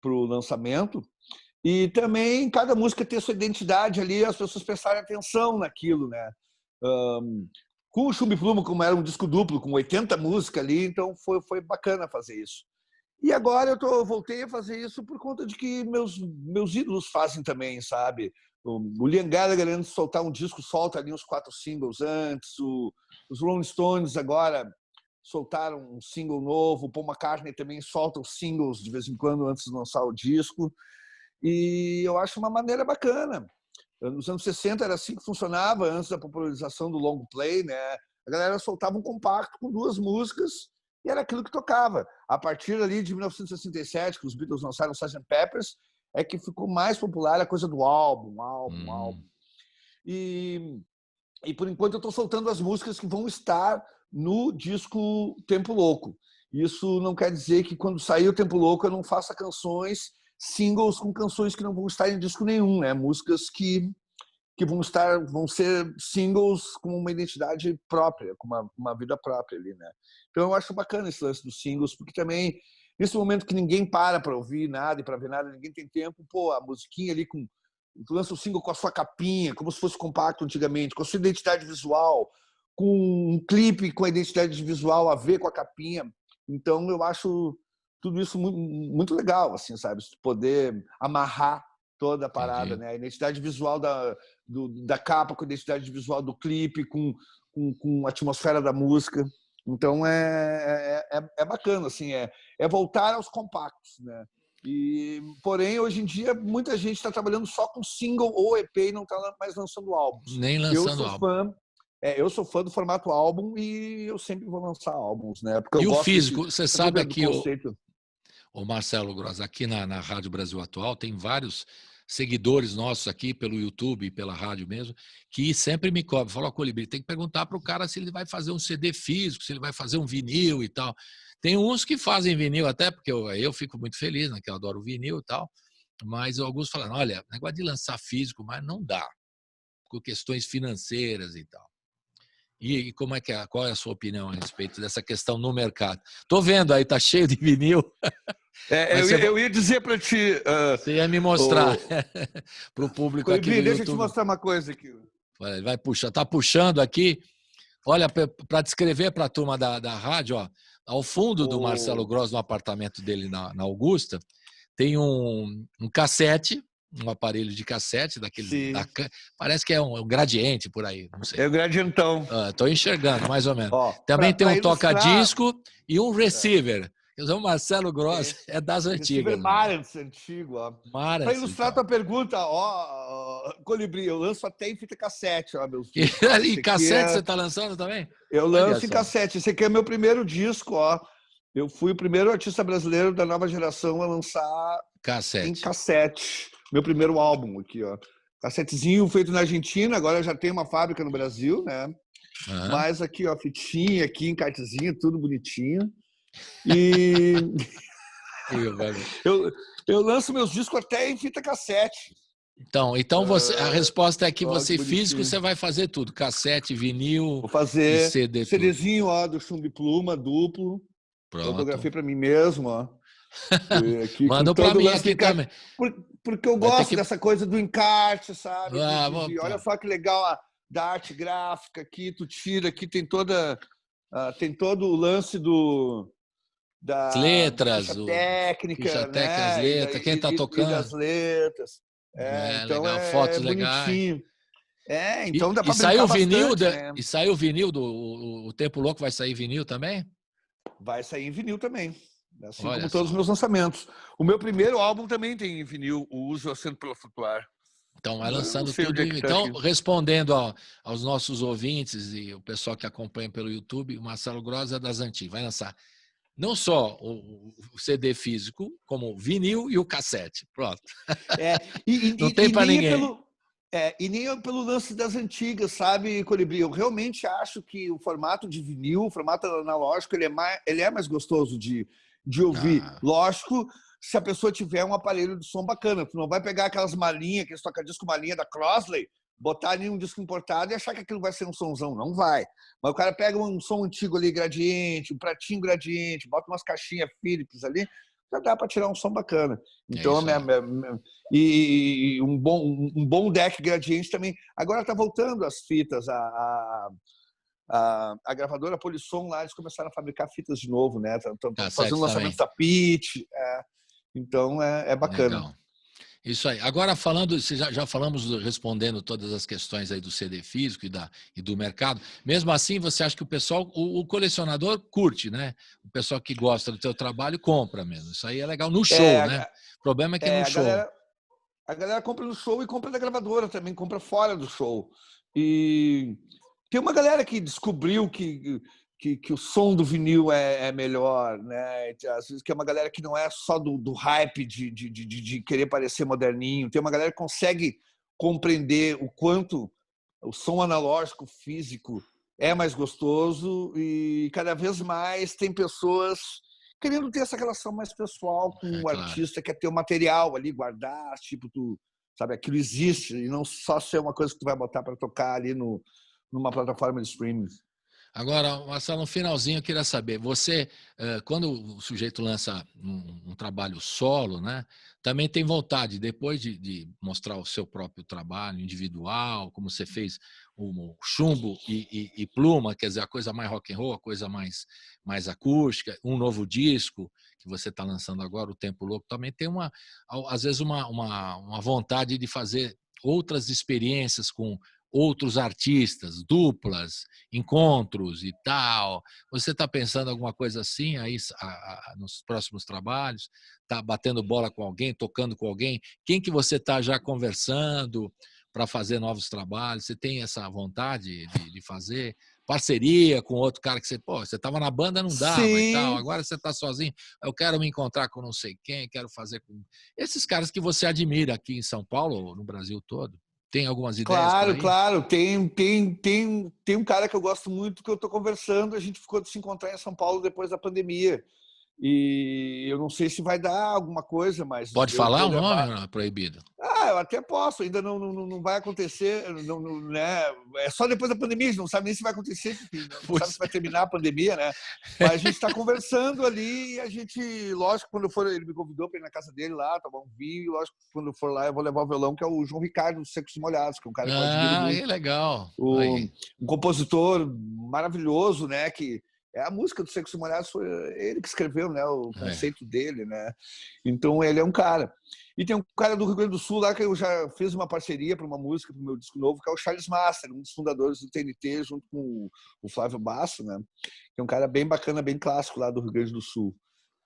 para o lançamento e também cada música ter sua identidade ali, as pessoas prestarem atenção naquilo, né? Com o Chumbo e Pluma, como era um disco duplo, com 80 músicas ali, então foi bacana fazer isso. E agora eu voltei a fazer isso por conta de que meus ídolos fazem também, sabe? O Liam Gallagher, antes de soltar um disco, solta ali uns 4 singles antes. Os Rolling Stones agora soltaram um single novo. O Paul McCartney também solta os singles de vez em quando antes de lançar o disco. E eu acho uma maneira bacana. Nos anos 60 era assim que funcionava, antes da popularização do long play, né? A galera soltava um compacto com 2 músicas e era aquilo que tocava. A partir ali de 1967, que os Beatles lançaram o Sgt. Pepper's, é que ficou mais popular a coisa do álbum. E por enquanto eu estou soltando as músicas que vão estar no disco Tempo Louco. Isso não quer dizer que quando sair o Tempo Louco eu não faça canções, singles com canções que não vão estar em disco nenhum, né? Músicas que vão ser singles com uma identidade própria, com uma vida própria ali, né? Então eu acho bacana esse lance dos singles, porque também nesse momento que ninguém para ouvir nada e para ver nada, ninguém tem tempo, pô, a musiquinha ali tu lança o single com a sua capinha, como se fosse compacto antigamente, com a sua identidade visual, com um clipe com a identidade visual a ver com a capinha. Então eu acho tudo isso muito, muito legal, assim, sabe? Poder amarrar toda a parada, né? A identidade visual da capa, com a identidade visual do clipe, com a atmosfera da música. Então é bacana, assim, é voltar aos compactos, né? Porém, hoje em dia, muita gente está trabalhando só com single ou EP e não está mais lançando álbuns. Nem lançando álbum. Eu sou fã do formato álbum e eu sempre vou lançar álbuns, né? Porque e o físico, você sabe aqui, o Marcelo Gross, aqui na Rádio Brasil Atual, tem vários seguidores nossos aqui pelo YouTube e pela rádio mesmo, que sempre me cobram, falam, Colibri, tem que perguntar para o cara se ele vai fazer um CD físico, se ele vai fazer um vinil e tal. Tem uns que fazem vinil até, porque eu fico muito feliz, né, que eu adoro vinil e tal, mas alguns falam, olha, negócio de lançar físico, mas não dá, por questões financeiras e tal. E como qual é a sua opinião a respeito dessa questão no mercado? Tô vendo aí, tá cheio de vinil. Eu ia dizer para ti... você ia me mostrar para o público aqui do YouTube. Deixa eu te mostrar uma coisa aqui. Vai puxar, tá puxando aqui. Olha, para descrever para a turma da rádio, ó, ao fundo do Marcelo Gross, no apartamento dele na Augusta, tem um cassete, um aparelho de cassete, daquele, parece que é um gradiente por aí, não sei. É o gradientão. Estou enxergando, mais ou menos. Também tem um toca-disco e um receiver. O Marcelo Gross é das antigas. Marantz, antigo. Para ilustrar então. tua pergunta, Colibri, eu lanço até em fita cassete. Meus e cassete você está lançando também? Eu lanço em cassete. Esse aqui é meu primeiro disco. Eu fui o primeiro artista brasileiro da nova geração a lançar em cassete. Meu primeiro álbum aqui, cassetezinho feito na Argentina, agora já tem uma fábrica no Brasil, né? Mas aqui, fitinha, aqui, encartezinho, tudo bonitinho. E eu lanço meus discos até em fita cassete. Então você, a resposta é que você físico você vai fazer tudo, cassete, vinil, vou fazer CD, CDzinho do Chumbo e Pluma, duplo. Pronto. Fotografei para mim mesmo, Aqui, manda para mim aqui também. Porque eu gosto dessa coisa do encarte, sabe? Olha só que legal da arte gráfica aqui, tu tira aqui, tem todo o lance das letras, ficha técnica, né? As letras, quem está tocando. E das letras. Então legal, fotos legais. Então dá para saiu vinil, né? E saiu o vinil o Tempo Louco vai sair vinil também? Vai sair em vinil também. Assim como todos os meus lançamentos. O meu primeiro álbum também tem em vinil, o Uso Assento pela Flutuar. Então vai Eu não lançando sei tudo. onde é que tá Então, aqui. respondendo aos nossos ouvintes e o pessoal que acompanha pelo YouTube, o Marcelo Gross é das antigas. Vai lançar não só o CD físico, como o vinil e o cassete. Pronto. É, Não tem para nem é ninguém. pelo. E nem é pelo lance das antigas, sabe, Colibri? Eu realmente acho que o formato de vinil, o formato analógico, ele é mais gostoso de ouvir. Ah, Lógico, se a pessoa tiver um aparelho de som bacana. Tu não vai pegar aquelas malinhas, aqueles toca-disco malinha da Crosley, botar ali um disco importado e achar que aquilo vai ser um sonzão. Não vai. Mas o cara pega um som antigo ali, gradiente, um pratinho gradiente, bota umas caixinhas Philips ali, já dá para tirar um som bacana. é Então, isso aí. e um bom deck gradiente também. Agora está voltando as fitas, a gravadora Polisson lá, eles começaram a fabricar fitas de novo, né? Estão fazendo Cassetes lançamento também. da Pitch, então é bacana. Legal. Isso aí. Agora, falando, já falamos, respondendo todas as questões aí do CD físico e do mercado. Mesmo assim, você acha que o pessoal, o colecionador curte, né? O pessoal que gosta do teu trabalho compra mesmo. Isso aí é legal no show, né? O problema é que no A show. galera compra no show e compra da gravadora também, compra fora do show. E tem uma galera que descobriu que o som do vinil é melhor, né? Às vezes que é uma galera que não é só do hype de querer parecer moderninho. Tem uma galera que consegue compreender o quanto o som analógico físico é mais gostoso e cada vez mais tem pessoas querendo ter essa relação mais pessoal com É o claro. artista, quer ter o material ali, guardar, tipo, tu, sabe, aquilo existe e não só ser uma coisa que tu vai botar para tocar ali numa plataforma de streaming. Agora, Marcelo, no finalzinho eu queria saber, você, quando o sujeito lança um trabalho solo, né, também tem vontade, depois de mostrar o seu próprio trabalho individual, como você fez o Chumbo e Pluma, quer dizer, a coisa mais rock and roll, a coisa mais acústica, um novo disco que você está lançando agora, O Tempo Louco, também tem às vezes uma vontade de fazer outras experiências com outros artistas, duplas, encontros e tal. Você está pensando alguma coisa assim aí nos próximos trabalhos? Está batendo bola com alguém, tocando com alguém? Quem que você está já conversando para fazer novos trabalhos? Você tem essa vontade de fazer parceria com outro cara que você estava na banda, não dava e tal, Sim, agora você está sozinho, eu quero me encontrar com não sei quem, quero fazer com esses caras que você admira aqui em São Paulo ou no Brasil todo. Tem algumas ideias por claro, aí? claro. Tem um cara que eu gosto muito que eu estou conversando. A gente ficou de se encontrar em São Paulo depois da pandemia. E eu não sei se vai dar alguma coisa, mas Pode eu falar vou o nome levar. ou não? É proibido? Eu até posso, ainda não vai acontecer, né? É só depois da pandemia, a gente não sabe nem se vai acontecer, porque não sabe Pois se vai terminar a pandemia, né? Mas a gente está conversando ali e a gente, lógico, quando for, ele me convidou para ir na casa dele lá, tomar um vinho, lógico, quando for lá eu vou levar o violão, que é o João Ricardo dos Secos e Molhados, que é um cara que eu admiro É muito, legal. Aí. um compositor maravilhoso, né? Que é a música dos Secos e Molhados, foi ele que escreveu, né? O É. conceito dele, né? Então ele é um cara. E tem um cara do Rio Grande do Sul lá que eu já fiz uma parceria para uma música, para o meu disco novo, que é o Charles Master, um dos fundadores do TNT, junto com o Flávio Basso, né? Que é um cara bem bacana, bem clássico lá do Rio Grande do Sul.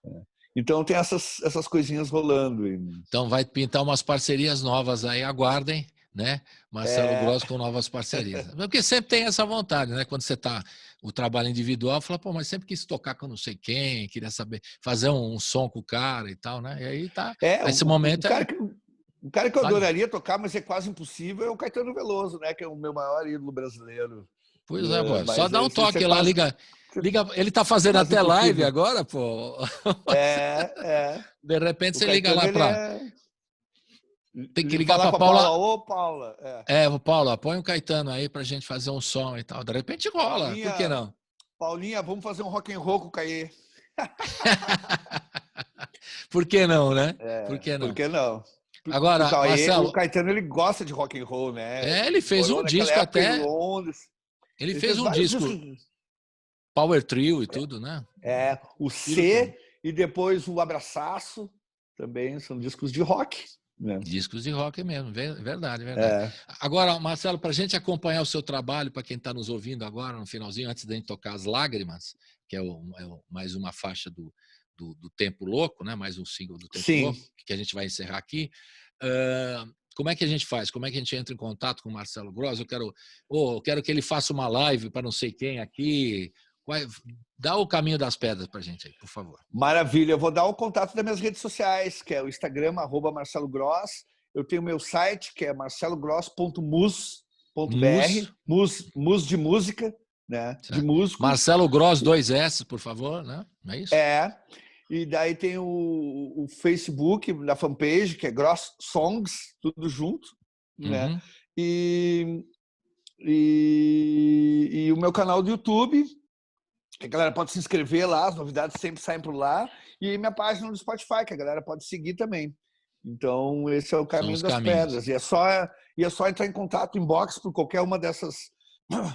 Né? Então tem essas coisinhas rolando. Então vai pintar umas parcerias novas aí, aguardem, né? Marcelo É, Gross com novas parcerias. Porque sempre tem essa vontade, né? Quando você está o trabalho individual, fala, pô, mas sempre quis tocar com não sei quem, queria saber, fazer um som com o cara e tal, né? E aí tá. é Esse momento é. o cara que eu Fale. adoraria tocar, mas é quase impossível, é o Caetano Veloso, né? Que é o meu maior ídolo brasileiro. Pois é, pô. Só Mas dá um isso toque é lá, liga. Ele tá fazendo quase até live impossível. agora, pô. É. De repente O você liga Caetano, lá ele para. é. Tem que ligar Falar para com a Paula. Paula. Ô, Paula. Paula, põe o Caetano aí pra gente fazer um som e tal. De repente rola, por que Paulinha, não? Paulinha, vamos fazer um rock and roll com o Caê. Por que não, né? Por que Por não? que não? O Agora, Caê, o Marcelo, Caetano, ele gosta de rock and roll, né? ele Ele fez um morou naquela disco época em até. Londres. Ele Ele fez fez um vários disco discos. Power Trio e tudo, né? O Estilo todo. C e depois o Abraçaço também são discos de rock, né? Discos de rock mesmo, verdade, verdade. É. Agora, Marcelo, para a gente acompanhar o seu trabalho, para quem está nos ouvindo agora, no finalzinho, antes da gente tocar As Lágrimas, que é mais uma faixa do Tempo Louco, né? Mais um single do Tempo Sim. Louco, que a gente vai encerrar aqui. como é que a gente faz? Como é que a gente entra em contato com o Marcelo Gross? Eu quero que ele faça uma live para não sei quem aqui. Dá o caminho das pedras para a gente aí, por favor. Maravilha. Eu vou dar o contato das minhas redes sociais, que é o Instagram, @MarceloGross. Eu tenho meu site, que é marcelogross.mus.br. Mus de música, né? Certo. De músico. Marcelo Gross, 2 S, por favor, né? Não é isso? É. E daí tem o Facebook, da fanpage, que é Gross Songs, tudo junto, né? E o meu canal do YouTube, que a galera pode se inscrever lá, as novidades sempre saem por lá. E minha página do Spotify, que a galera pode seguir também. Então, esse é o caminho das pedras. E é só entrar em contato, inbox, por qualquer uma dessas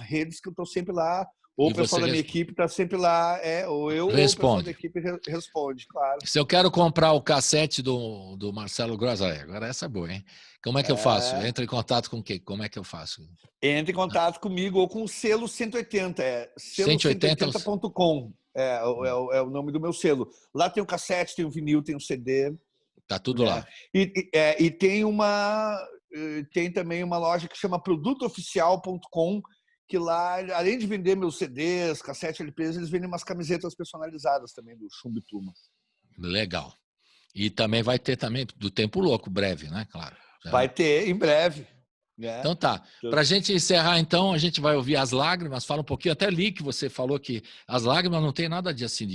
redes que eu estou sempre lá. Ou o pessoal da minha equipe está sempre lá, ou eu, ou o pessoal da equipe responde, claro. Se eu quero comprar o cassete do Marcelo Gross, agora essa é boa, hein? Como é que eu faço? Entra em contato com o quê? Como é que eu faço? Entre em contato comigo ou com o selo 180, selo 180.com, é o nome do meu selo. Lá tem o cassete, tem o vinil, tem o CD. Tá tudo lá. E tem também uma loja que chama produtooficial.com, que lá, além de vender meus CDs, cassete, LPs, eles vendem umas camisetas personalizadas também do Chumbo e Pluma. Legal. E também vai ter também do Tempo Louco, breve, né? Claro. Vai ter, em breve. Né? Então tá. Para a gente encerrar, então, a gente vai ouvir As Lágrimas. Fala um pouquinho, até li que você falou que As Lágrimas não tem nada de assim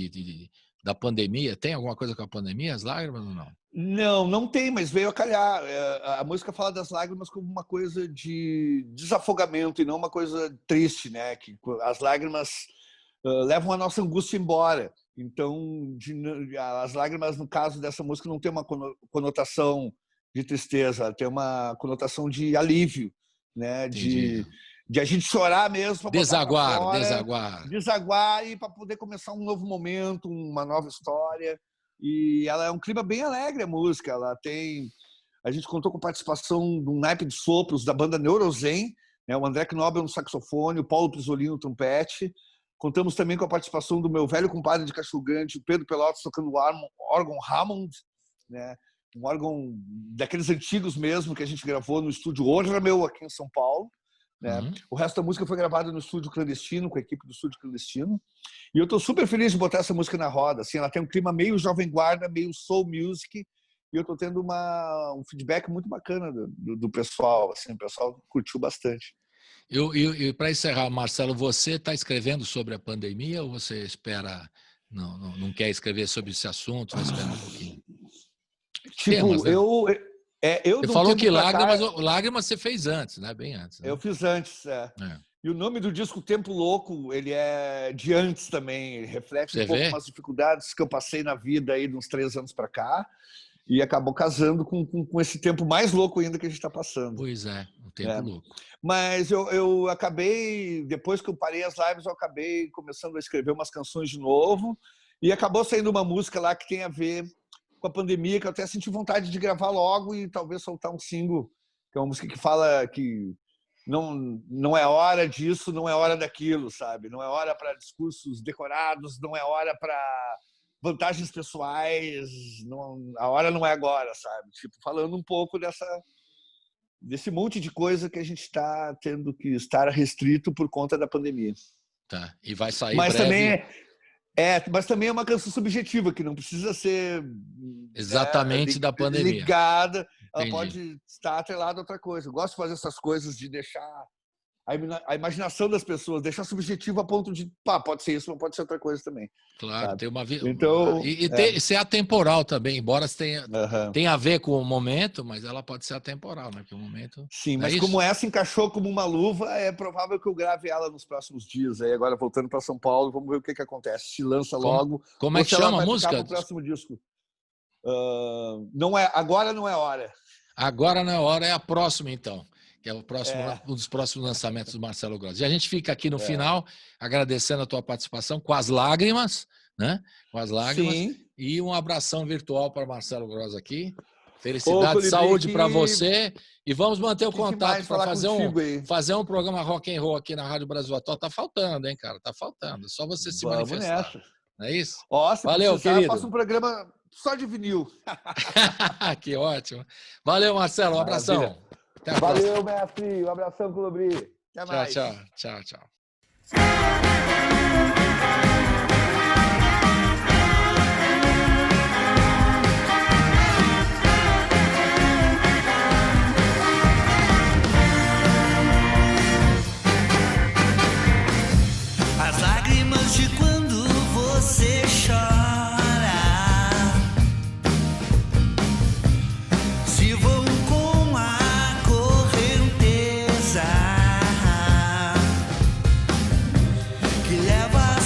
da pandemia. Tem alguma coisa com a pandemia, As Lágrimas ou não? Não tem, mas veio a calhar. A música fala das lágrimas como uma coisa de desafogamento e não uma coisa triste, né? Que as lágrimas levam a nossa angústia embora. Então, as lágrimas, no caso dessa música, não tem uma conotação de tristeza, ela tem uma conotação de alívio, né? De a gente chorar mesmo. Desaguar e para poder começar um novo momento, uma nova história. E ela é um clima bem alegre, a música. A gente contou com a participação de um naipe de sopros da banda Neurozen, né? O André Knobel no saxofone, o Paulo Pisolino no trompete. Contamos também com a participação do meu velho compadre de Cachorro Grande, o Pedro Pelotas, tocando órgão Hammond, né? Um órgão daqueles antigos mesmo, que a gente gravou no estúdio Orramel, aqui em São Paulo. Né? O resto da música foi gravada no estúdio clandestino, com a equipe do estúdio clandestino. E eu estou super feliz de botar essa música na roda. Assim, ela tem um clima meio Jovem Guarda, meio soul music. E eu estou tendo um feedback muito bacana do pessoal. Assim, o pessoal curtiu bastante. E para encerrar, Marcelo, você está escrevendo sobre a pandemia ou você espera... Não quer escrever sobre esse assunto? Vai esperar um pouquinho. Temas, né? Você falou que Lágrimas você fez antes, né? Bem antes. Né? Eu fiz antes, E o nome do disco Tempo Louco, ele é de antes também. Ele reflete um pouco umas dificuldades que eu passei na vida aí de uns 3 anos para cá. E acabou casando com esse tempo mais louco ainda que a gente está passando. Pois é, o tempo louco. Mas eu acabei, depois que eu parei as lives, eu acabei começando a escrever umas canções de novo. E acabou saindo uma música lá que tem a ver com a pandemia, que eu até senti vontade de gravar logo e talvez soltar um single, que é uma música que fala que não é hora disso, não é hora daquilo, sabe? Não é hora para discursos decorados, não é hora para vantagens pessoais, a hora não é agora, sabe? Tipo, falando um pouco desse monte de coisa que a gente está tendo que estar restrito por conta da pandemia. Tá, e vai sair breve... Mas também é uma canção subjetiva, que não precisa ser exatamente da pandemia. Ligada, ela pode estar atrelada a outra coisa. Eu gosto de fazer essas coisas, de deixar a imaginação das pessoas, deixar subjetivo a ponto de, pode ser isso, mas pode ser outra coisa também. Claro, sabe? Tem uma vida. Então, ser atemporal também, embora tenha a ver com o momento, mas ela pode ser atemporal, né? Que o momento. Sim, mas como essa encaixou como uma luva, é provável que eu grave ela nos próximos dias. Aí agora voltando para São Paulo, vamos ver o que acontece. Se lança logo. Como é que chama a música? O próximo disco. Agora não é hora. Agora não é hora, é a próxima então. Que é um dos próximos lançamentos do Marcelo Gross. E a gente fica aqui no final, agradecendo a tua participação com As Lágrimas, né? Com As Lágrimas. Sim. E um abração virtual para Marcelo Gross aqui. Felicidade, saúde para você. E vamos manter o contato para fazer um programa rock and roll aqui na Rádio Brasil Atual. Tá faltando, hein, cara? Tá faltando. Só você se manifestar. Nessa. Não é isso? Se valeu, querido. Eu faço um programa só de vinil. Que ótimo. Valeu, Marcelo. Um abração. Até a próxima. Valeu, mestre. Um abração, Colibri. Até mais. Tchau. As lágrimas de quando você chora se vão com a correnteza que leva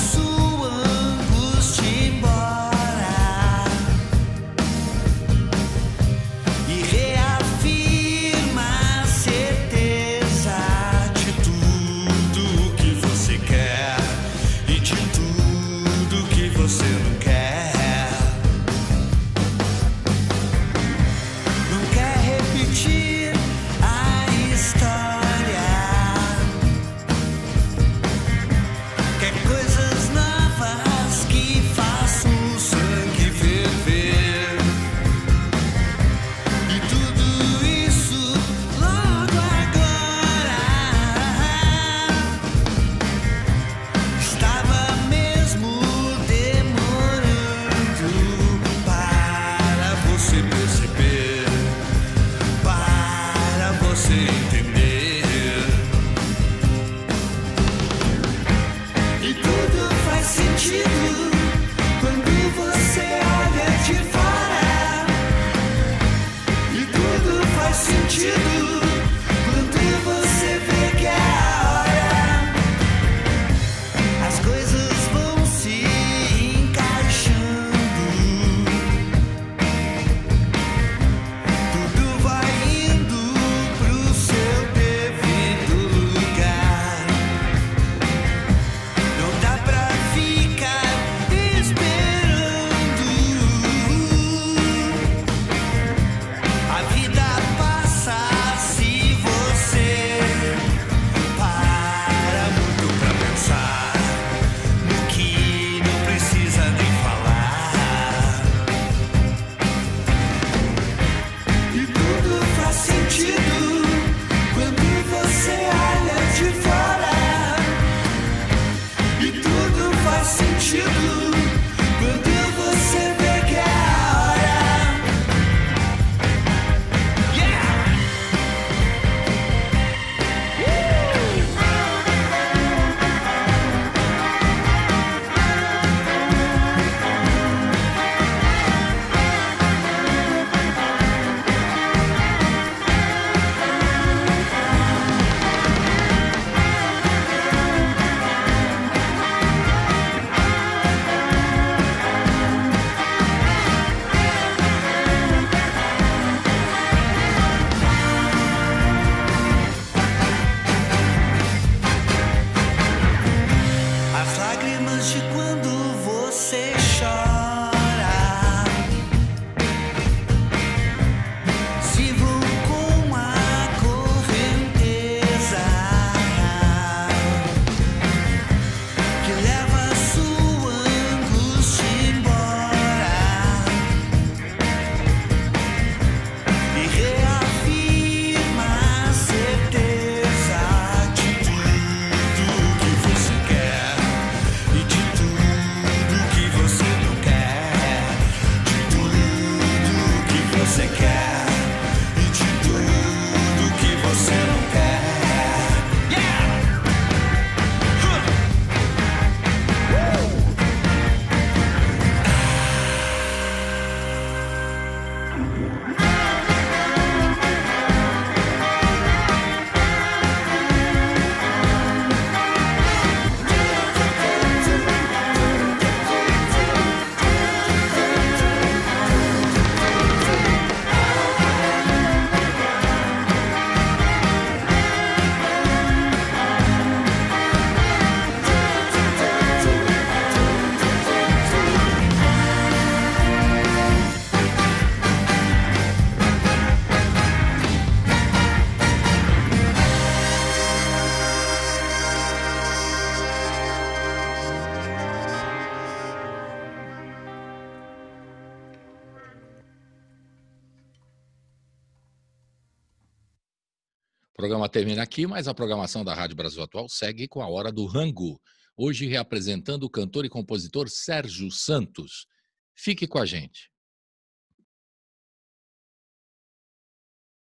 O programa termina aqui, mas a programação da Rádio Brasil Atual segue com a Hora do Rango. Hoje reapresentando o cantor e compositor Sérgio Santos. Fique com a gente.